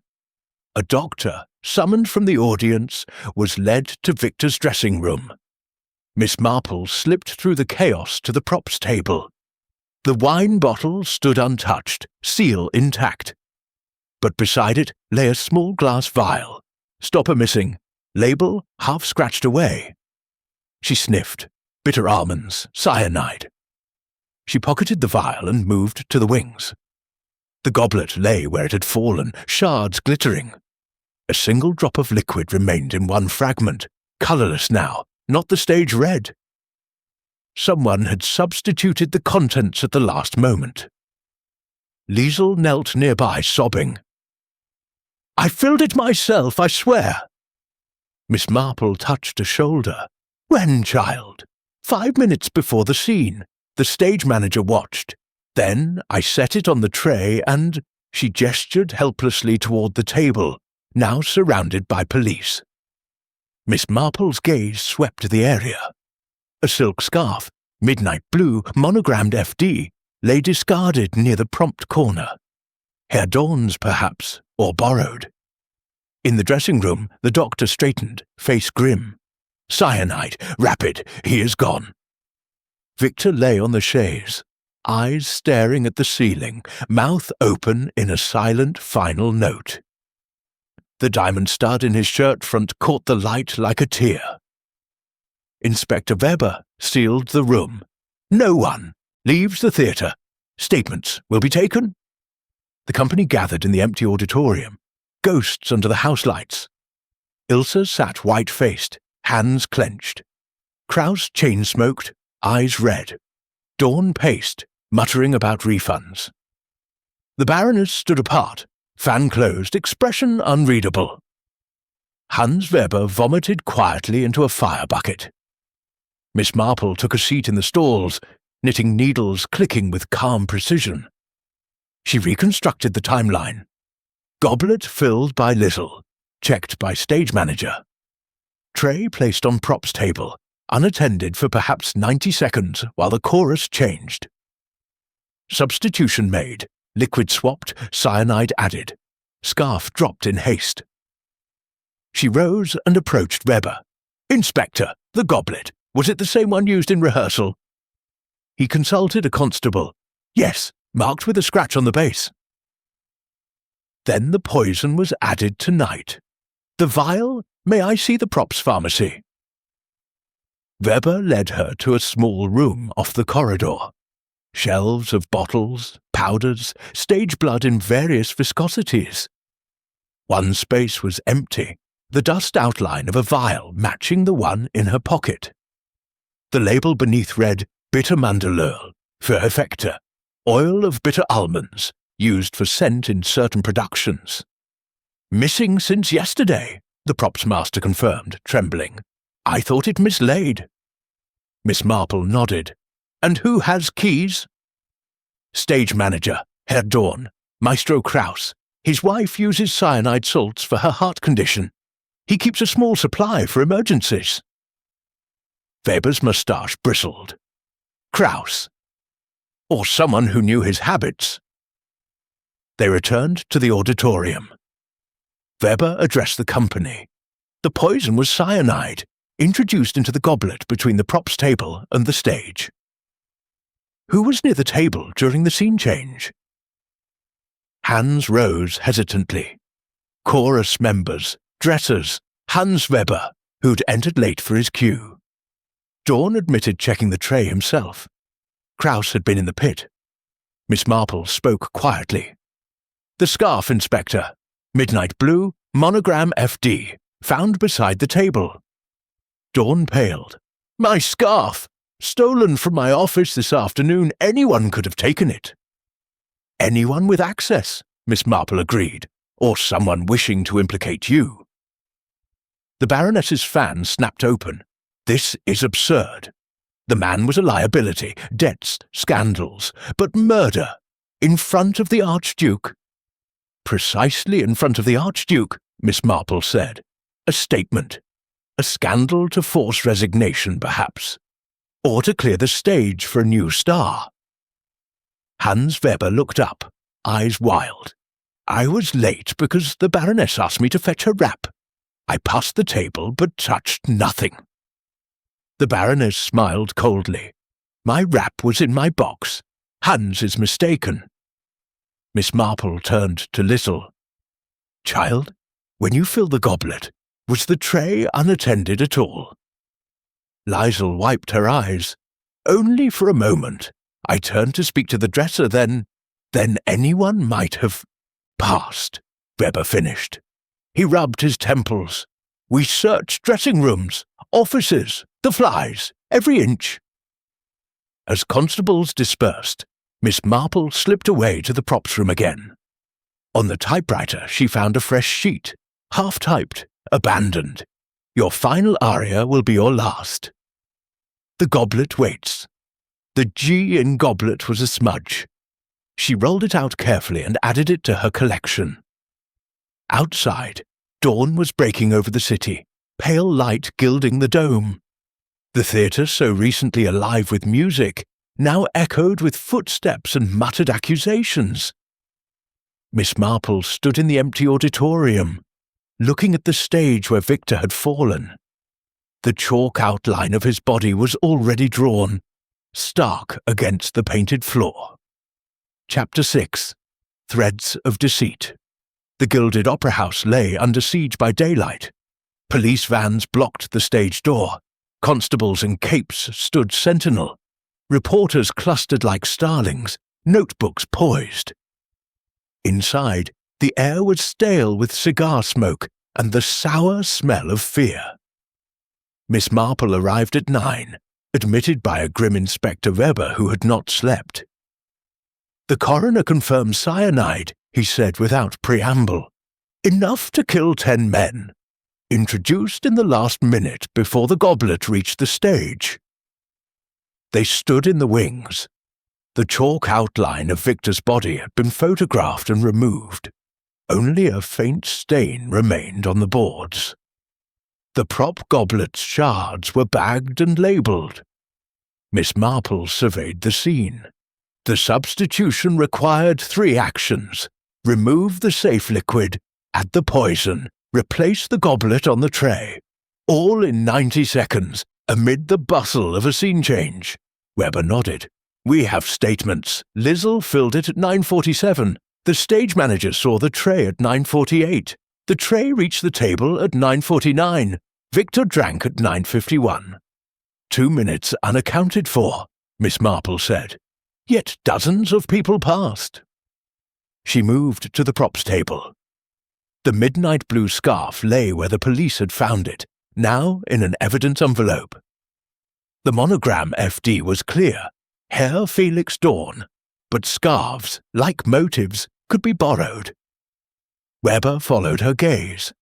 A doctor, summoned from the audience, was led to Victor's dressing room. Miss Marple slipped through the chaos to the props table. The wine bottle stood untouched, seal intact. But beside it lay a small glass vial, stopper missing, label half scratched away. She sniffed. Bitter almonds, cyanide. She pocketed the vial and moved to the wings. The goblet lay where it had fallen, shards glittering. A single drop of liquid remained in one fragment, colourless now, not the stage red. Someone had substituted the contents at the last moment. Liesel knelt nearby, sobbing. "I filled it myself, I swear." Miss Marple touched a shoulder. "When, child?" "5 minutes before the scene. The stage manager watched. Then I set it on the tray and—" She gestured helplessly toward the table, now surrounded by police. Miss Marple's gaze swept the area. A silk scarf, midnight blue, monogrammed FD, lay discarded near the prompt corner. Herr Dorn's, perhaps, or borrowed. In the dressing room, the doctor straightened, face grim. "Cyanide, rapid, he is gone." Victor lay on the chaise, eyes staring at the ceiling, mouth open in a silent final note. The diamond stud in his shirt front caught the light like a tear. Inspector Weber sealed the room. "No one leaves the theatre. Statements will be taken." The company gathered in the empty auditorium, ghosts under the house lights. Ilse sat white-faced, hands clenched. Kraus chain-smoked, eyes red. Dorn paced, muttering about refunds. The Baroness stood apart, fan closed, expression unreadable. Hans Weber vomited quietly into a fire bucket. Miss Marple took a seat in the stalls, knitting needles clicking with calm precision. She reconstructed the timeline. Goblet filled by Liesel, checked by stage manager. Tray placed on props table, unattended for perhaps 90 seconds while the chorus changed. Substitution made, liquid swapped, cyanide added. Scarf dropped in haste. She rose and approached Weber. "Inspector, the goblet. Was it the same one used in rehearsal?" He consulted a constable. "Yes, marked with a scratch on the base." Then the poison was added tonight. "The vial? May I see the props pharmacy?" Weber led her to a small room off the corridor. Shelves of bottles, powders, stage blood in various viscosities. One space was empty, the dust outline of a vial matching the one in her pocket. The label beneath read, "Bitter Mandelöl, für Effekte, oil of bitter almonds, used for scent in certain productions." "Missing since yesterday," the props master confirmed, trembling. "I thought it mislaid." Miss Marple nodded. "And who has keys?" "Stage manager, Herr Dorn, Maestro Kraus. His wife uses cyanide salts for her heart condition. He keeps a small supply for emergencies." Weber's moustache bristled. "Kraus. Or someone who knew his habits." They returned to the auditorium. Weber addressed the company. The poison was cyanide, introduced into the goblet between the props table and the stage. Who was near the table during the scene change? Hands rose hesitantly. Chorus members, dressers, Hans Weber, who'd entered late for his cue. Dorn admitted checking the tray himself. Kraus had been in the pit. Miss Marple spoke quietly. "The scarf, Inspector. Midnight blue, monogram FD, found beside the table." Dorn paled. "My scarf! Stolen from my office this afternoon. Anyone could have taken it." "Anyone with access," Miss Marple agreed, "or someone wishing to implicate you." The Baroness's fan snapped open. "This is absurd. The man was a liability, debts, scandals, but murder, in front of the Archduke." "Precisely in front of the Archduke," Miss Marple said. "A statement. A scandal to force resignation, perhaps. Or to clear the stage for a new star." Hans Weber looked up, eyes wild. "I was late because the Baroness asked me to fetch her wrap. I passed the table but touched nothing." The Baroness smiled coldly. "My wrap was in my box. Hans is mistaken." Miss Marple turned to Liesel. "Child, when you filled the goblet, was the tray unattended at all?" Liesel wiped her eyes. "Only for a moment. I turned to speak to the dresser, then anyone might have passed," Weber finished. He rubbed his temples. "We searched dressing rooms, offices, the flies, every inch." As constables dispersed, Miss Marple slipped away to the props room again. On the typewriter she found a fresh sheet, half-typed, abandoned. Your final aria will be your last. The goblet waits. The G in goblet was a smudge. She rolled it out carefully and added it to her collection. Outside, dawn was breaking over the city, pale light gilding the dome. The theatre, so recently alive with music, now echoed with footsteps and muttered accusations. Miss Marple stood in the empty auditorium, looking at the stage where Victor had fallen. The chalk outline of his body was already drawn, stark against the painted floor. Chapter 6. Threads of Deceit. The Gilded Opera House lay under siege by daylight. Police vans blocked the stage door. Constables in capes stood sentinel. Reporters clustered like starlings, notebooks poised. Inside, the air was stale with cigar smoke and the sour smell of fear. Miss Marple arrived at 9, admitted by a grim Inspector Weber who had not slept. "The coroner confirms cyanide," he said without preamble. "Enough to kill 10 men. Introduced in the last minute before the goblet reached the stage." They stood in the wings. The chalk outline of Victor's body had been photographed and removed. Only a faint stain remained on the boards. The prop goblet's shards were bagged and labelled. Miss Marple surveyed the scene. The substitution required 3 actions: remove the safe liquid, add the poison, replace the goblet on the tray. All in 90 seconds, amid the bustle of a scene change. Weber nodded. "We have statements. Lizzle filled it at 9:47. The stage manager saw the tray at 9:48. The tray reached the table at 9:49. Victor drank at 9:51. 2 minutes unaccounted for," Miss Marple said. "Yet dozens of people passed." She moved to the props table. The midnight blue scarf lay where the police had found it, now in an evidence envelope. The monogram FD was clear, Herr Felix Dorn, but scarves, like motives, could be borrowed. Weber followed her gaze.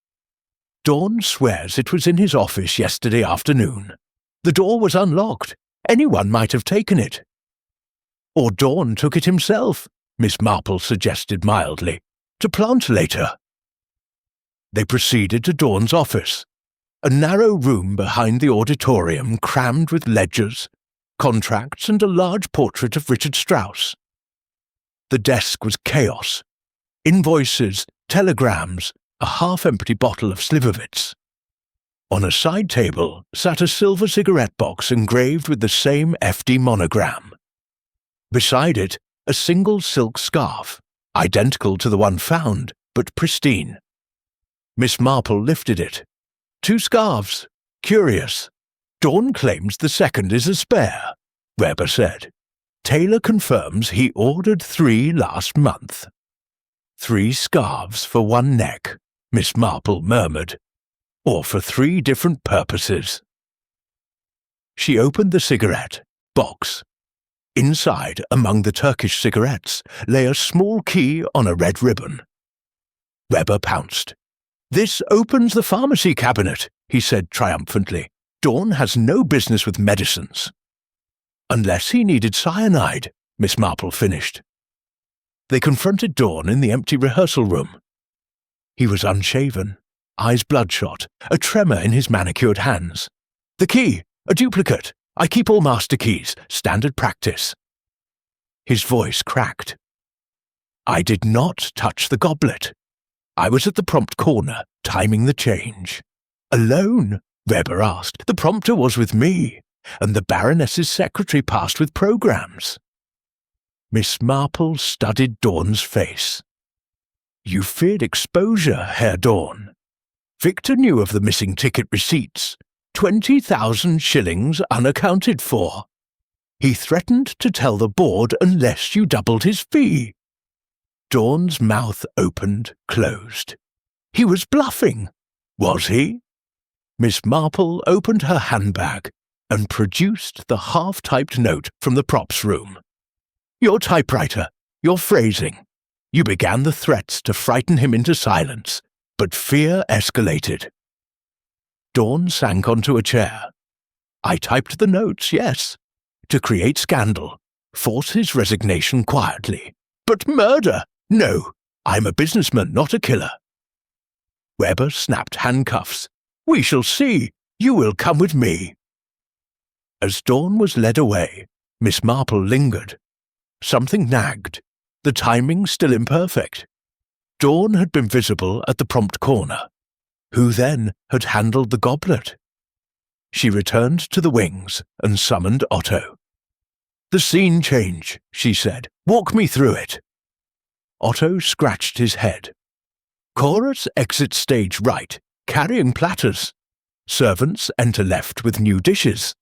"Dorn swears it was in his office yesterday afternoon. The door was unlocked. Anyone might have taken it." "Or Dorn took it himself," Miss Marple suggested mildly, "to plant later." They proceeded to Dorn's office, a narrow room behind the auditorium crammed with ledgers, contracts and a large portrait of Richard Strauss. The desk was chaos. Invoices, telegrams, a half-empty bottle of Slivovitz. On a side table sat a silver cigarette box engraved with the same FD monogram. Beside it, a single silk scarf, identical to the one found, but pristine. Miss Marple lifted it. "2 scarves. Curious. Dorn claims the second is a spare," Weber said. "Taylor confirms he ordered 3 last month." 3 scarves for 1 neck, Miss Marple murmured. "Or for 3 different purposes." She opened the cigarette box. Inside, among the Turkish cigarettes, lay a small key on a red ribbon. Weber pounced. "This opens the pharmacy cabinet," he said triumphantly. "Dorn has no business with medicines." "Unless he needed cyanide," Miss Marple finished. They confronted Dorn in the empty rehearsal room. He was unshaven, eyes bloodshot, a tremor in his manicured hands. "The key! A duplicate! I keep all master keys, standard practice." His voice cracked. "I did not touch the goblet. I was at the prompt corner, timing the change." "Alone?" Weber asked. "The prompter was with me, and the Baroness's secretary passed with programs." Miss Marple studied Dorn's face. "You feared exposure, Herr Dorn. Victor knew of the missing ticket receipts, 20,000 shillings unaccounted for. He threatened to tell the board unless you doubled his fee." Dorn's mouth opened, closed. "He was bluffing, was he?" Miss Marple opened her handbag and produced the half-typed note from the props room. Your typewriter, your phrasing. You began the threats to frighten him into silence, but fear escalated. Dawn sank onto a chair. I typed the notes, yes. To create scandal, force his resignation quietly. But murder! No, I'm a businessman, not a killer. Weber snapped handcuffs. We shall see. You will come with me. As Dawn was led away, Miss Marple lingered. Something nagged, the timing still imperfect. Dawn had been visible at the prompt corner. Who then had handled the goblet? She returned to the wings and summoned Otto. The scene change, she said. Walk me through it. Otto scratched his head. Chorus exits stage right, carrying platters. Servants enter left with new dishes.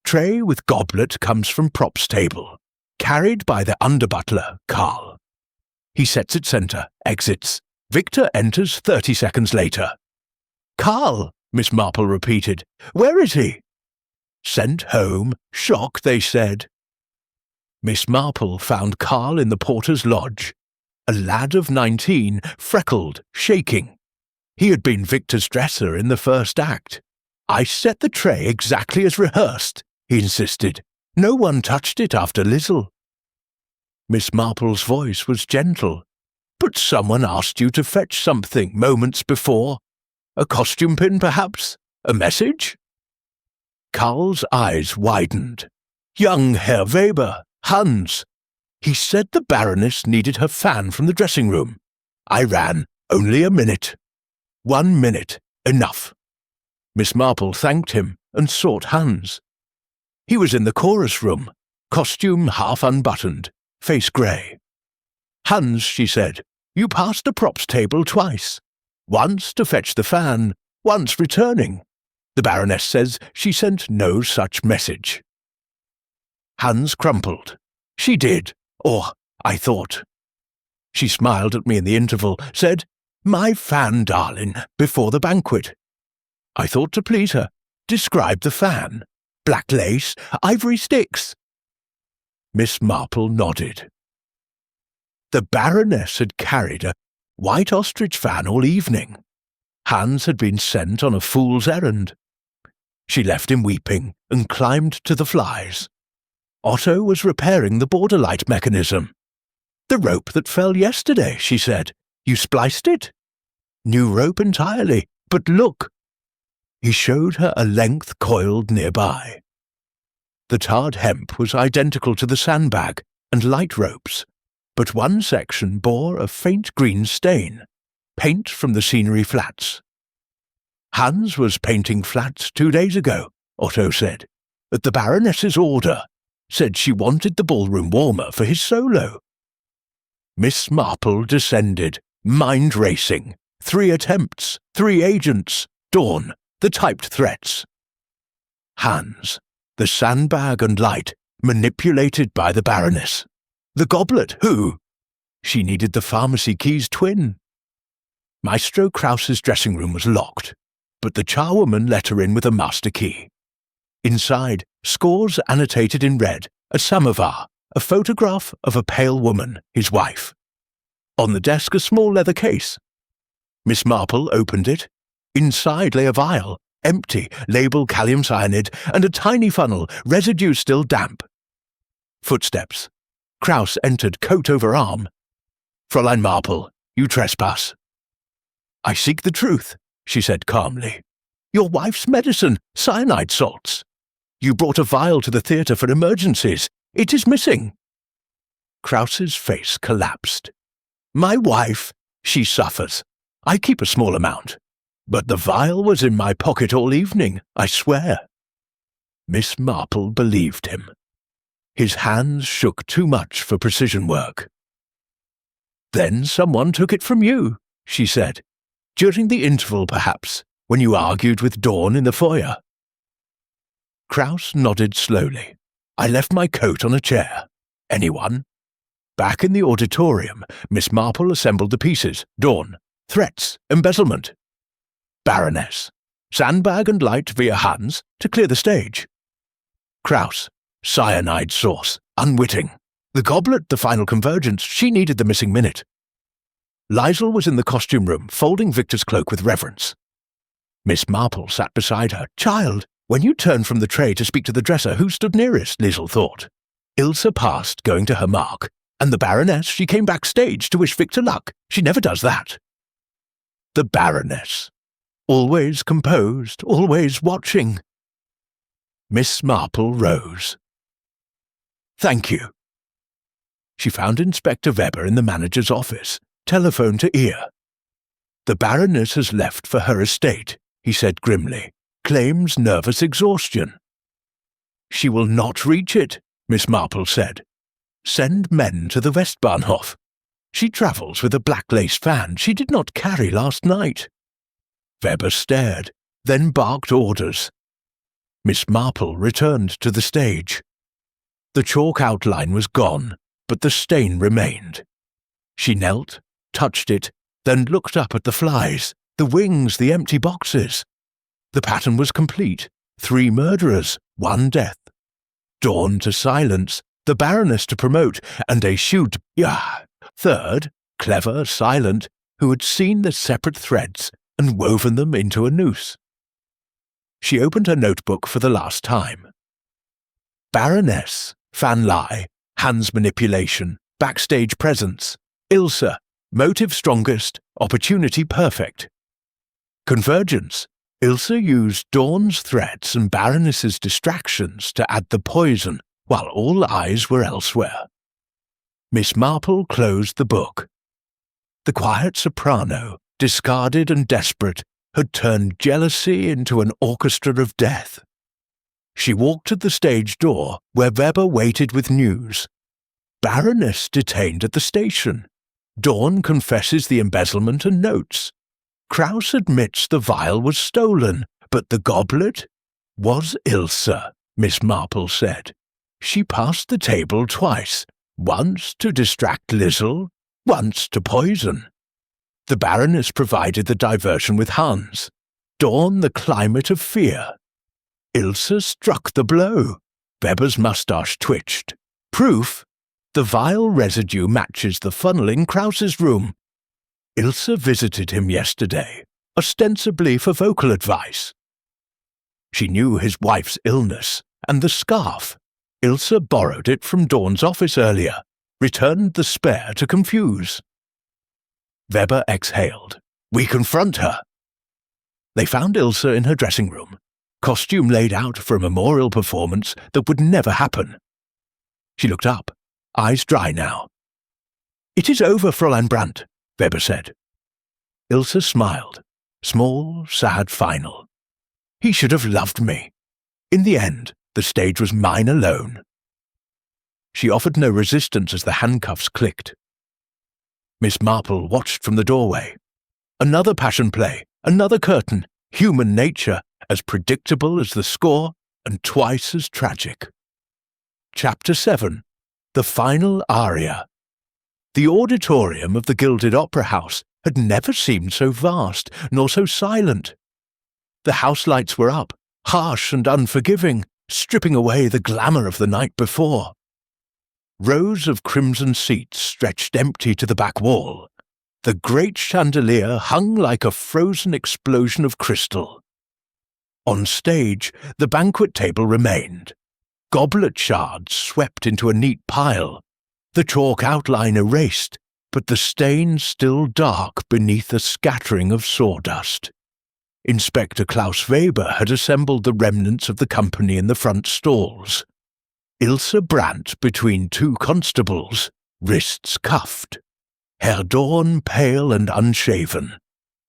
Tray with goblet comes from props table, carried by the under-butler, Carl. He sets it center, exits. Victor enters 30 seconds later. Carl, Miss Marple repeated. Where is he? Sent home. Shock, they said. Miss Marple found Carl in the porter's lodge. A lad of 19, freckled, shaking. He had been Victor's dresser in the first act. I set the tray exactly as rehearsed, he insisted. No one touched it after Lizzle. Miss Marple's voice was gentle. But someone asked you to fetch something moments before. A costume pin, perhaps? A message? Carl's eyes widened. Young Herr Weber, Hans. He said the Baroness needed her fan from the dressing room. I ran. Only a minute. 1 minute. Enough. Miss Marple thanked him and sought Hans. He was in the chorus room, costume half unbuttoned, face grey. Hans, she said, you passed the props table twice. Once to fetch the fan, once returning. The Baroness says she sent no such message. Hans crumpled. She did, or I thought. She smiled at me in the interval, said, My fan, darling, before the banquet. I thought to please her, described the fan. Black lace, ivory sticks. Miss Marple nodded. The Baroness had carried a white ostrich fan all evening. Hans had been sent on a fool's errand. She left him weeping and climbed to the flies. Otto was repairing the border light mechanism. The rope that fell yesterday, she said. You spliced it? New rope entirely, but look. He showed her a length coiled nearby. The tarred hemp was identical to the sandbag and light ropes, but one section bore a faint green stain, paint from the scenery flats. Hans was painting flats 2 days ago, Otto said, at the Baroness's order, said she wanted the ballroom warmer for his solo. Miss Marple descended, mind racing, 3 attempts, 3 agents, Dawn, the typed threats. Hans, the sandbag and light, manipulated by the Baroness. The goblet, who? She needed the pharmacy key's twin. Maestro Krause's dressing room was locked, but the charwoman let her in with a master key. Inside, scores annotated in red, a samovar, a photograph of a pale woman, his wife. On the desk a small leather case. Miss Marple opened it. Inside lay a vial, empty, label calcium cyanide, and a tiny funnel, residue still damp. Footsteps. Krause entered, coat over arm. Fräulein Marple, you trespass. I seek the truth, she said calmly. Your wife's medicine, cyanide salts. You brought a vial to the theatre for emergencies. It is missing. Krause's face collapsed. My wife, she suffers. I keep a small amount. But the vial was in my pocket all evening, I swear. Miss Marple believed him. His hands shook too much for precision work. Then someone took it from you, she said. During the interval, perhaps, when you argued with Dawn in the foyer. Krause nodded slowly. I left my coat on a chair. Anyone? Back in the auditorium, Miss Marple assembled the pieces. Dawn. Threats. Embezzlement. Baroness. Sandbag and light via Hans to clear the stage. Krause. Cyanide source. Unwitting. The goblet, the final convergence, she needed the missing minute. Liesel was in the costume room, folding Victor's cloak with reverence. Miss Marple sat beside her. Child, when you turned from the tray to speak to the dresser, who stood nearest, Liesel thought. Ilse passed, going to her mark, and the Baroness, she came backstage to wish Victor luck. She never does that. The Baroness. Always composed, always watching. Miss Marple rose. Thank you. She found Inspector Weber in the manager's office, telephone to ear. The Baroness has left for her estate, he said grimly. Claims nervous exhaustion. She will not reach it, Miss Marple said. Send men to the Westbahnhof. She travels with a black lace fan she did not carry last night. Weber stared, then barked orders. Miss Marple returned to the stage. The chalk outline was gone, but the stain remained. She knelt, touched it, then looked up at the flies, the wings, the empty boxes. The pattern was complete. 3 murderers, 1 death. Dawn to silence, the Baroness to promote, and a shoot, third, clever, silent, who had seen the separate threads and woven them into a noose. She opened her notebook for the last time. Baroness, fan lie, hands manipulation, backstage presence, Ilse, motive strongest, opportunity perfect. Convergence, Ilse used Dawn's threats and Baroness's distractions to add the poison, while all eyes were elsewhere. Miss Marple closed the book. The quiet soprano, discarded and desperate, had turned jealousy into an orchestra of death. She walked to the stage door, where Weber waited with news. Baroness detained at the station. Dawn confesses the embezzlement and notes. Kraus admits the vial was stolen, but the goblet was Ilse, Miss Marple said. She passed the table twice, once to distract Liesel, once to poison. The Baroness provided the diversion with Hans. Dawn the climate of fear. Ilse struck the blow. Weber's moustache twitched. Proof? The vial residue matches the funnel in Kraus's room. Ilse visited him yesterday, ostensibly for vocal advice. She knew his wife's illness, and the scarf. Ilse borrowed it from Dawn's office earlier, returned the spare to confuse. Weber exhaled. We confront her. They found Ilse in her dressing room, costume laid out for a memorial performance that would never happen. She looked up, eyes dry now. It is over, Fräulein Brandt, Weber said. Ilse smiled, small, sad final. He should have loved me. In the end, the stage was mine alone. She offered no resistance as the handcuffs clicked. Miss Marple watched from the doorway. Another passion play, another curtain, human nature, as predictable as the score and twice as tragic. Chapter 7. The Final Aria. The auditorium of the Gilded Opera House had never seemed so vast, nor so silent. The house lights were up, harsh and unforgiving, stripping away the glamour of the night before. Rows of crimson seats stretched empty to the back wall. The great chandelier hung like a frozen explosion of crystal. On stage, the banquet table remained. Goblet shards swept into a neat pile. The chalk outline erased, but the stain still dark beneath a scattering of sawdust. Inspector Klaus Weber had assembled the remnants of the company in the front stalls. Ilse Brandt between 2 constables, wrists cuffed. Herr Dorn pale and unshaven.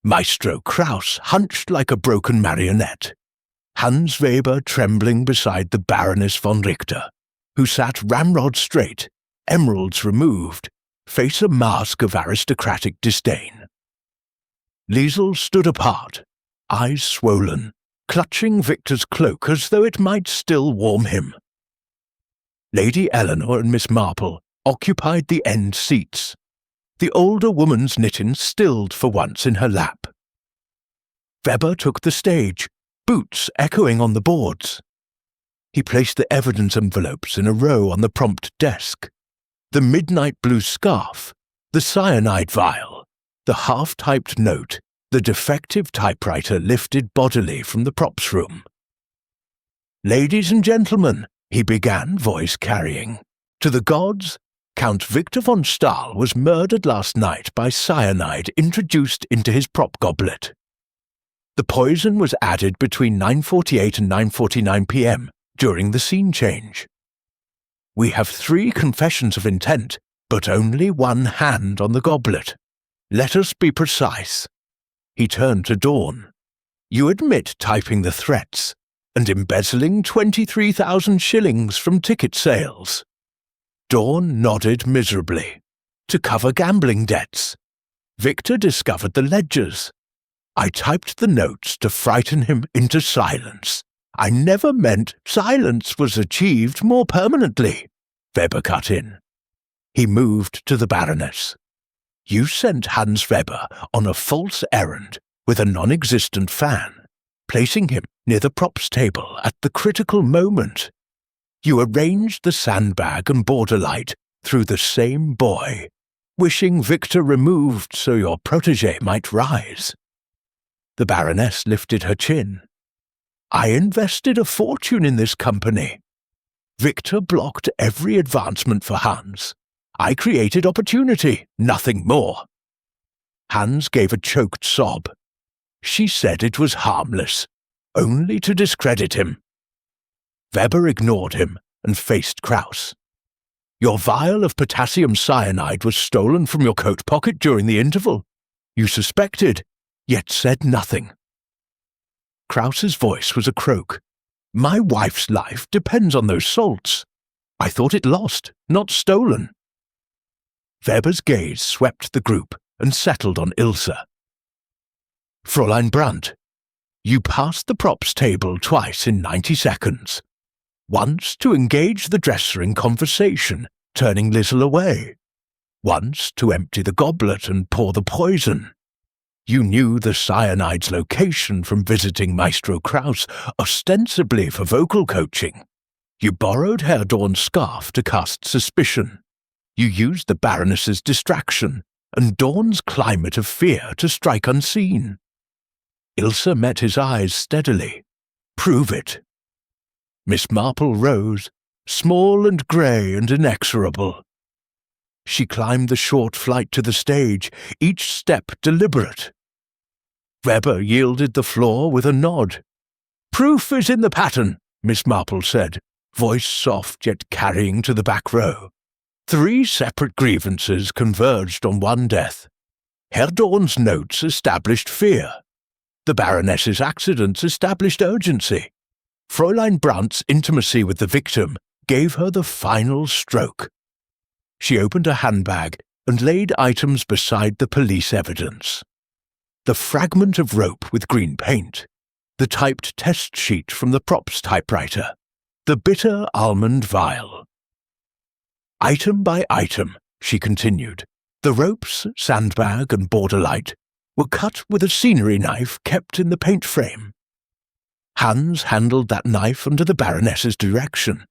Maestro Kraus hunched like a broken marionette. Hans Weber trembling beside the Baroness von Richter, who sat ramrod straight, emeralds removed, face a mask of aristocratic disdain. Liesel stood apart, eyes swollen, clutching Victor's cloak as though it might still warm him. Lady Eleanor and Miss Marple occupied the end seats. The older woman's knitting stilled for once in her lap. Weber took the stage, boots echoing on the boards. He placed the evidence envelopes in a row on the prompt desk. the midnight blue scarf, the cyanide vial, the half-typed note, the defective typewriter lifted bodily from the props room. "Ladies and gentlemen," he began, voice carrying, "to the gods, Count Victor von Stahl was murdered last night by cyanide introduced into his prop goblet. The poison was added between 9:48 and 9:49 p.m. during the scene change. We have 3 confessions of intent, but only 1 hand on the goblet. Let us be precise." He turned to Dawn. "You admit typing the threats and embezzling 23,000 shillings from ticket sales?" Dawn nodded miserably. "To cover gambling debts. Victor discovered the ledgers. I typed the notes to frighten him into silence. I never meant silence was achieved more permanently," Weber cut in. He moved to the Baroness. "You sent Hans Weber on a false errand with a non-existent fan, placing him near the props table at the critical moment. You arranged the sandbag and border light through the same boy, wishing Victor removed so your protégé might rise." The Baroness lifted her chin. "I invested a fortune in this company. Victor blocked every advancement for Hans. I created opportunity, nothing more." Hans gave a choked sob. "She said it was harmless, only to discredit him." Weber ignored him and faced Kraus. "Your vial of potassium cyanide was stolen from your coat pocket during the interval. You suspected, yet said nothing." Kraus's voice was a croak. "My wife's life depends on those salts. I thought it lost, not stolen." Weber's gaze swept the group and settled on Ilse. "Fräulein Brandt, you passed the props table twice in 90 seconds. Once to engage the dresser in conversation, turning Liesl away. Once to empty the goblet and pour the poison. You knew the cyanide's location from visiting Maestro Kraus, ostensibly for vocal coaching. You borrowed Herr Dorn's scarf to cast suspicion. You used the Baroness's distraction and Dawn's climate of fear to strike unseen." Ilse met his eyes steadily. "Prove it." Miss Marple rose, small and grey and inexorable. She climbed the short flight to the stage, each step deliberate. Weber yielded the floor with a nod. "Proof is in the pattern," Miss Marple said, voice soft yet carrying to the back row. 3 separate grievances converged on one death. Herr Dorn's notes established fear. The Baroness's accidents established urgency. Fräulein Brandt's intimacy with the victim gave her the final stroke. She opened a handbag and laid items beside the police evidence. The fragment of rope with green paint, the typed test sheet from the props typewriter, the bitter almond vial. "Item by item," she continued, "the ropes, sandbag and border light were cut with a scenery knife kept in the paint frame. Hans handled that knife under the Baroness's direction.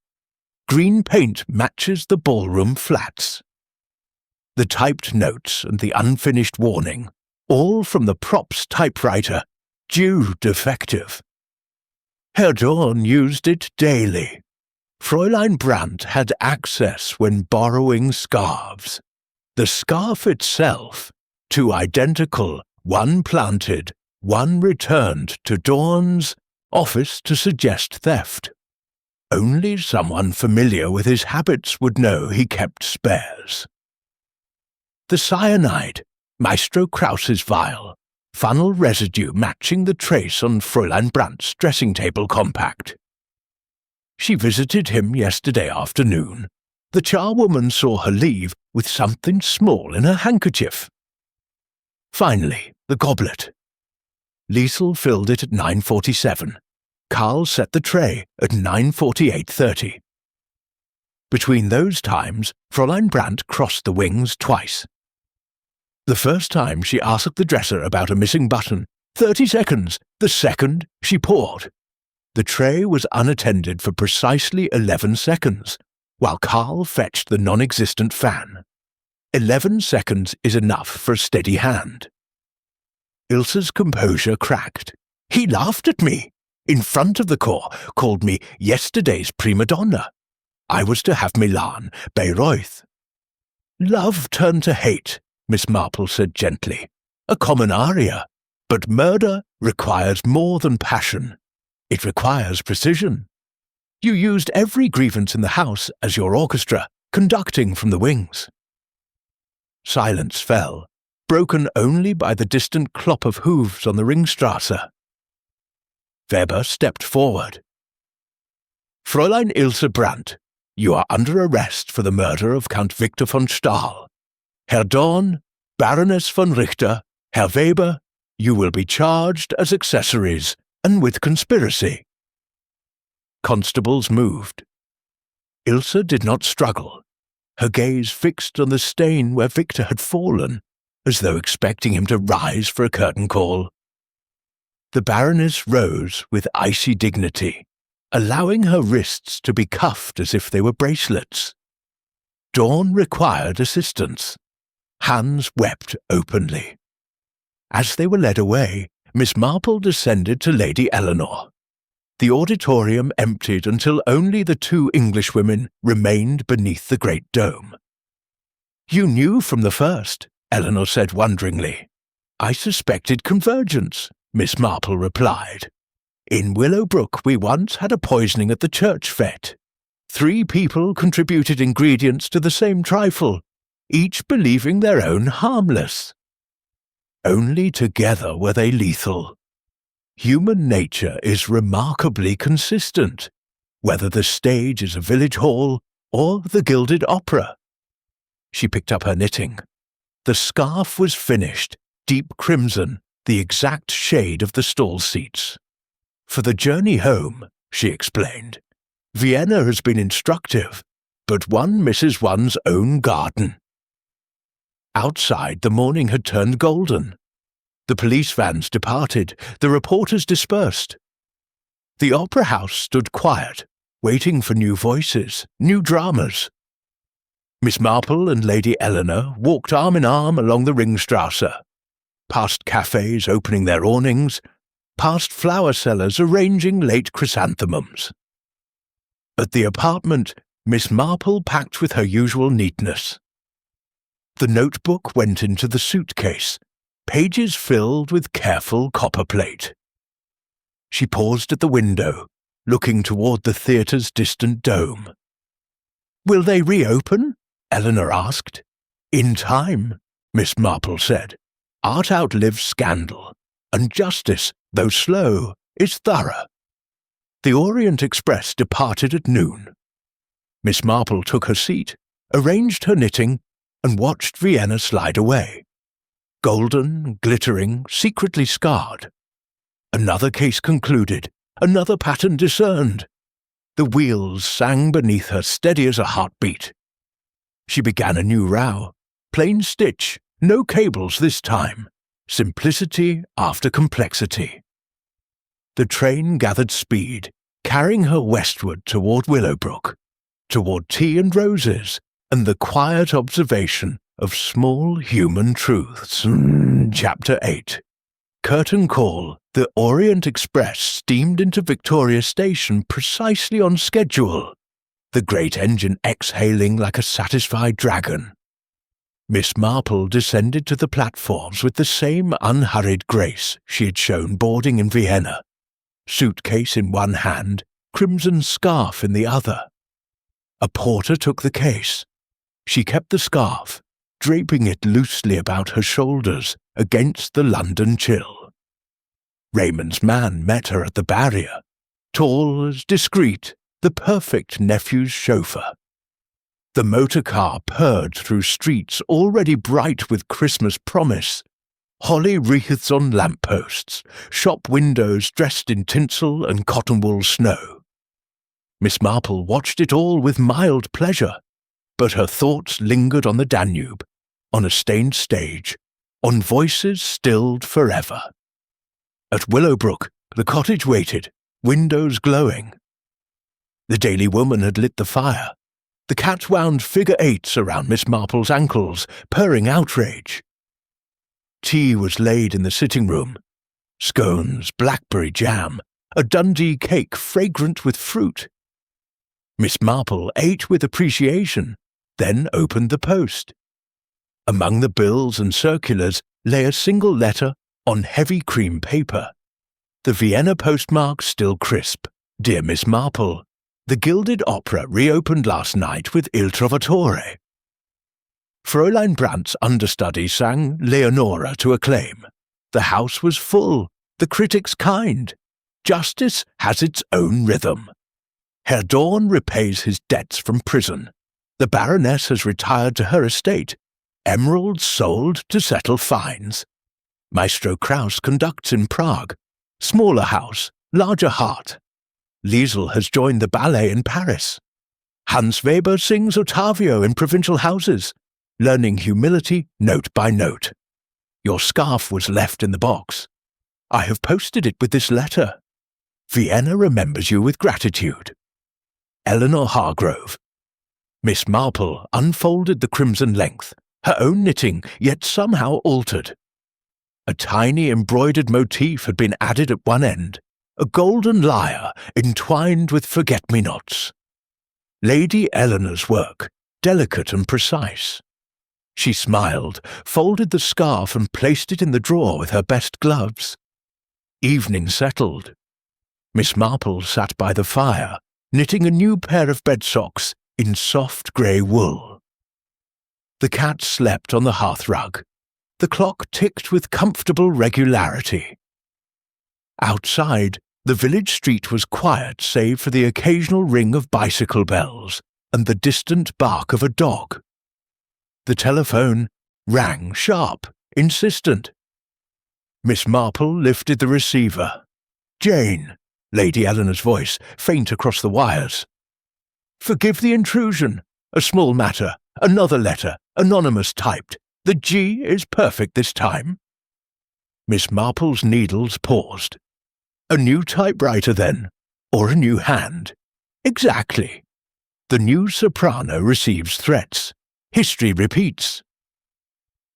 Green paint matches the ballroom flats. The typed notes and the unfinished warning, all from the props typewriter, due defective. Herr Dorn used it daily. Fräulein Brandt had access when borrowing scarves. The scarf itself, 2 identical, one planted, one returned to Dorn's office to suggest theft. Only someone familiar with his habits would know he kept spares. The cyanide, Maestro Kraus's vial, funnel residue matching the trace on Fräulein Brandt's dressing table compact. She visited him yesterday afternoon. The charwoman saw her leave with something small in her handkerchief. Finally, the goblet. Liesl filled it at 9:47. Karl set the tray at 9:48:30. Between those times, Fräulein Brandt crossed the wings twice. The first time she asked the dresser about a missing button, 30 seconds. The second, she poured. The tray was unattended for precisely 11 seconds, while Carl fetched the non-existent fan. 11 seconds is enough for a steady hand. Ilse's composure cracked. He laughed at me, in front of the corps, called me yesterday's prima donna. I was to have Milan, Bayreuth. Love turned to hate, Miss Marple said gently. A common aria, but murder requires more than passion. It requires precision. You used every grievance in the house as your orchestra, conducting from the wings. Silence fell, broken only by the distant clop of hooves on the Ringstrasse. Weber stepped forward. Fräulein Ilse Brandt, you are under arrest for the murder of Count Victor von Stahl. Herr Dorn, Baroness von Richter, Herr Weber, you will be charged as accessories and with conspiracy. Constables moved. Ilse did not struggle, her gaze fixed on the stain where Victor had fallen, as though expecting him to rise for a curtain call. The Baroness rose with icy dignity, allowing her wrists to be cuffed as if they were bracelets. Dorn required assistance. Hans wept openly. As they were led away, Miss Marple descended to Lady Eleanor. The auditorium emptied until only the two Englishwomen remained beneath the great dome. You knew from the first, Eleanor said wonderingly. I suspected convergence, Miss Marple replied. In Willowbrook we once had a poisoning at the church fete. 3 people contributed ingredients to the same trifle, each believing their own harmless. Only together were they lethal. Human nature is remarkably consistent, whether the stage is a village hall or the Gilded Opera. She picked up her knitting. The scarf was finished, deep crimson, the exact shade of the stall seats. For the journey home, she explained, Vienna has been instructive, but one misses one's own garden. Outside, the morning had turned golden. The police vans departed, the reporters dispersed. The opera house stood quiet, waiting for new voices, new dramas. Miss Marple and Lady Eleanor walked arm in arm along the Ringstrasse, past cafes opening their awnings, past flower sellers arranging late chrysanthemums. At the apartment, Miss Marple packed with her usual neatness. The notebook went into the suitcase, pages filled with careful copperplate. She paused at the window, looking toward the theatre's distant dome. Will they reopen? Eleanor asked. In time, Miss Marple said. Art outlives scandal, and justice, though slow, is thorough. The Orient Express departed at noon. Miss Marple took her seat, arranged her knitting, and watched Vienna slide away. Golden, glittering, secretly scarred. Another case concluded, another pattern discerned. The wheels sang beneath her steady as a heartbeat. She began a new row. Plain stitch, no cables this time. Simplicity after complexity. The train gathered speed, carrying her westward toward Willowbrook, toward tea and roses, and the quiet observation of small human truths. Chapter 8. Curtain call. The Orient Express steamed into Victoria Station precisely on schedule, the great engine exhaling like a satisfied dragon. Miss Marple descended to the platforms with the same unhurried grace she had shown boarding in Vienna, suitcase in one hand, crimson scarf in the other. A porter took the case. She kept the scarf, draping it loosely about her shoulders against the London chill. Raymond's man met her at the barrier, tall, discreet, the perfect nephew's chauffeur. The motor car purred through streets already bright with Christmas promise, holly wreaths on lampposts, shop windows dressed in tinsel and cotton-wool snow. Miss Marple watched it all with mild pleasure, but her thoughts lingered on the Danube, on a stained stage, on voices stilled forever. At Willowbrook, the cottage waited, windows glowing. The Daily Woman had lit the fire. The cat wound figure eights around Miss Marple's ankles, purring outrage. Tea was laid in the sitting room. Scones, blackberry jam, a Dundee cake fragrant with fruit. Miss Marple ate with appreciation, then opened the post. Among the bills and circulars lay a single letter on heavy cream paper. The Vienna postmark still crisp. Dear Miss Marple, the Gilded Opera reopened last night with Il Trovatore. Fräulein Brandt's understudy sang Leonora to acclaim. The house was full, the critics kind. Justice has its own rhythm. Herr Dorn repays his debts from prison. The Baroness has retired to her estate. Emeralds sold to settle fines. Maestro Kraus conducts in Prague. Smaller house, larger heart. Liesel has joined the ballet in Paris. Hans Weber sings Ottavio in provincial houses, learning humility note by note. Your scarf was left in the box. I have posted it with this letter. Vienna remembers you with gratitude. Eleanor Hargrove. Miss Marple unfolded the crimson length, her own knitting, yet somehow altered. A tiny embroidered motif had been added at one end, a golden lyre entwined with forget-me-nots. Lady Eleanor's work, delicate and precise. She smiled, folded the scarf and placed it in the drawer with her best gloves. Evening settled. Miss Marple sat by the fire, knitting a new pair of bed socks in soft grey wool. The cat slept on the hearthrug. The clock ticked with comfortable regularity. Outside, the village street was quiet save for the occasional ring of bicycle bells and the distant bark of a dog. The telephone rang sharp, insistent. Miss Marple lifted the receiver. Jane, Lady Eleanor's voice, faint across the wires. Forgive the intrusion. A small matter. Another letter. Anonymous typed. The G is perfect this time. Miss Marple's needles paused. A new typewriter, then? Or a new hand? Exactly. The new soprano receives threats. History repeats.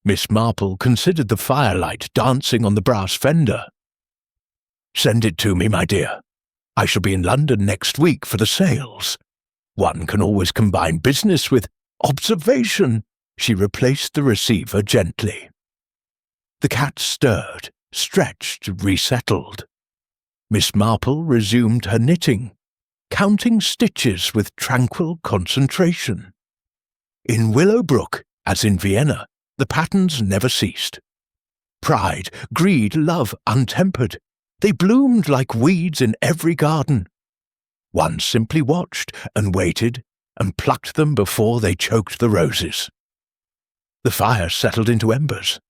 Miss Marple considered the firelight dancing on the brass fender. Send it to me, my dear. I shall be in London next week for the sales. One can always combine business with observation. She replaced the receiver gently. The cat stirred, stretched, resettled. Miss Marple resumed her knitting, counting stitches with tranquil concentration. In Willowbrook, as in Vienna, the patterns never ceased. Pride, greed, love untempered, they bloomed like weeds in every garden. One simply watched and waited and plucked them before they choked the roses. The fire settled into embers.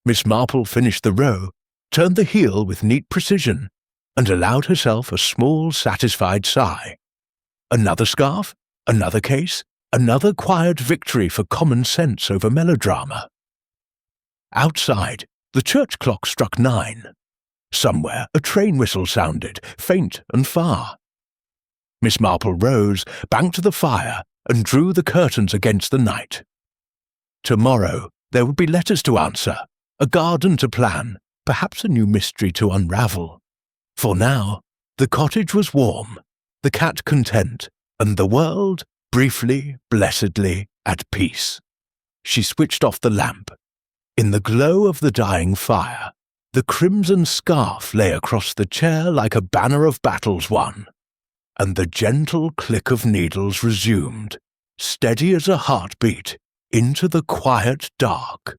Miss Marple finished the row, turned the heel with neat precision, and allowed herself a small, satisfied sigh. Another scarf, another case, another quiet victory for common sense over melodrama. Outside, the church clock struck 9. Somewhere a train whistle sounded, faint and far. Miss Marple rose, banked the fire, and drew the curtains against the night. Tomorrow there would be letters to answer, a garden to plan, perhaps a new mystery to unravel. For now, the cottage was warm, the cat content, and the world, briefly, blessedly, at peace. She switched off the lamp. In the glow of the dying fire, the crimson scarf lay across the chair like a banner of battles won, and the gentle click of needles resumed, steady as a heartbeat, into the quiet dark.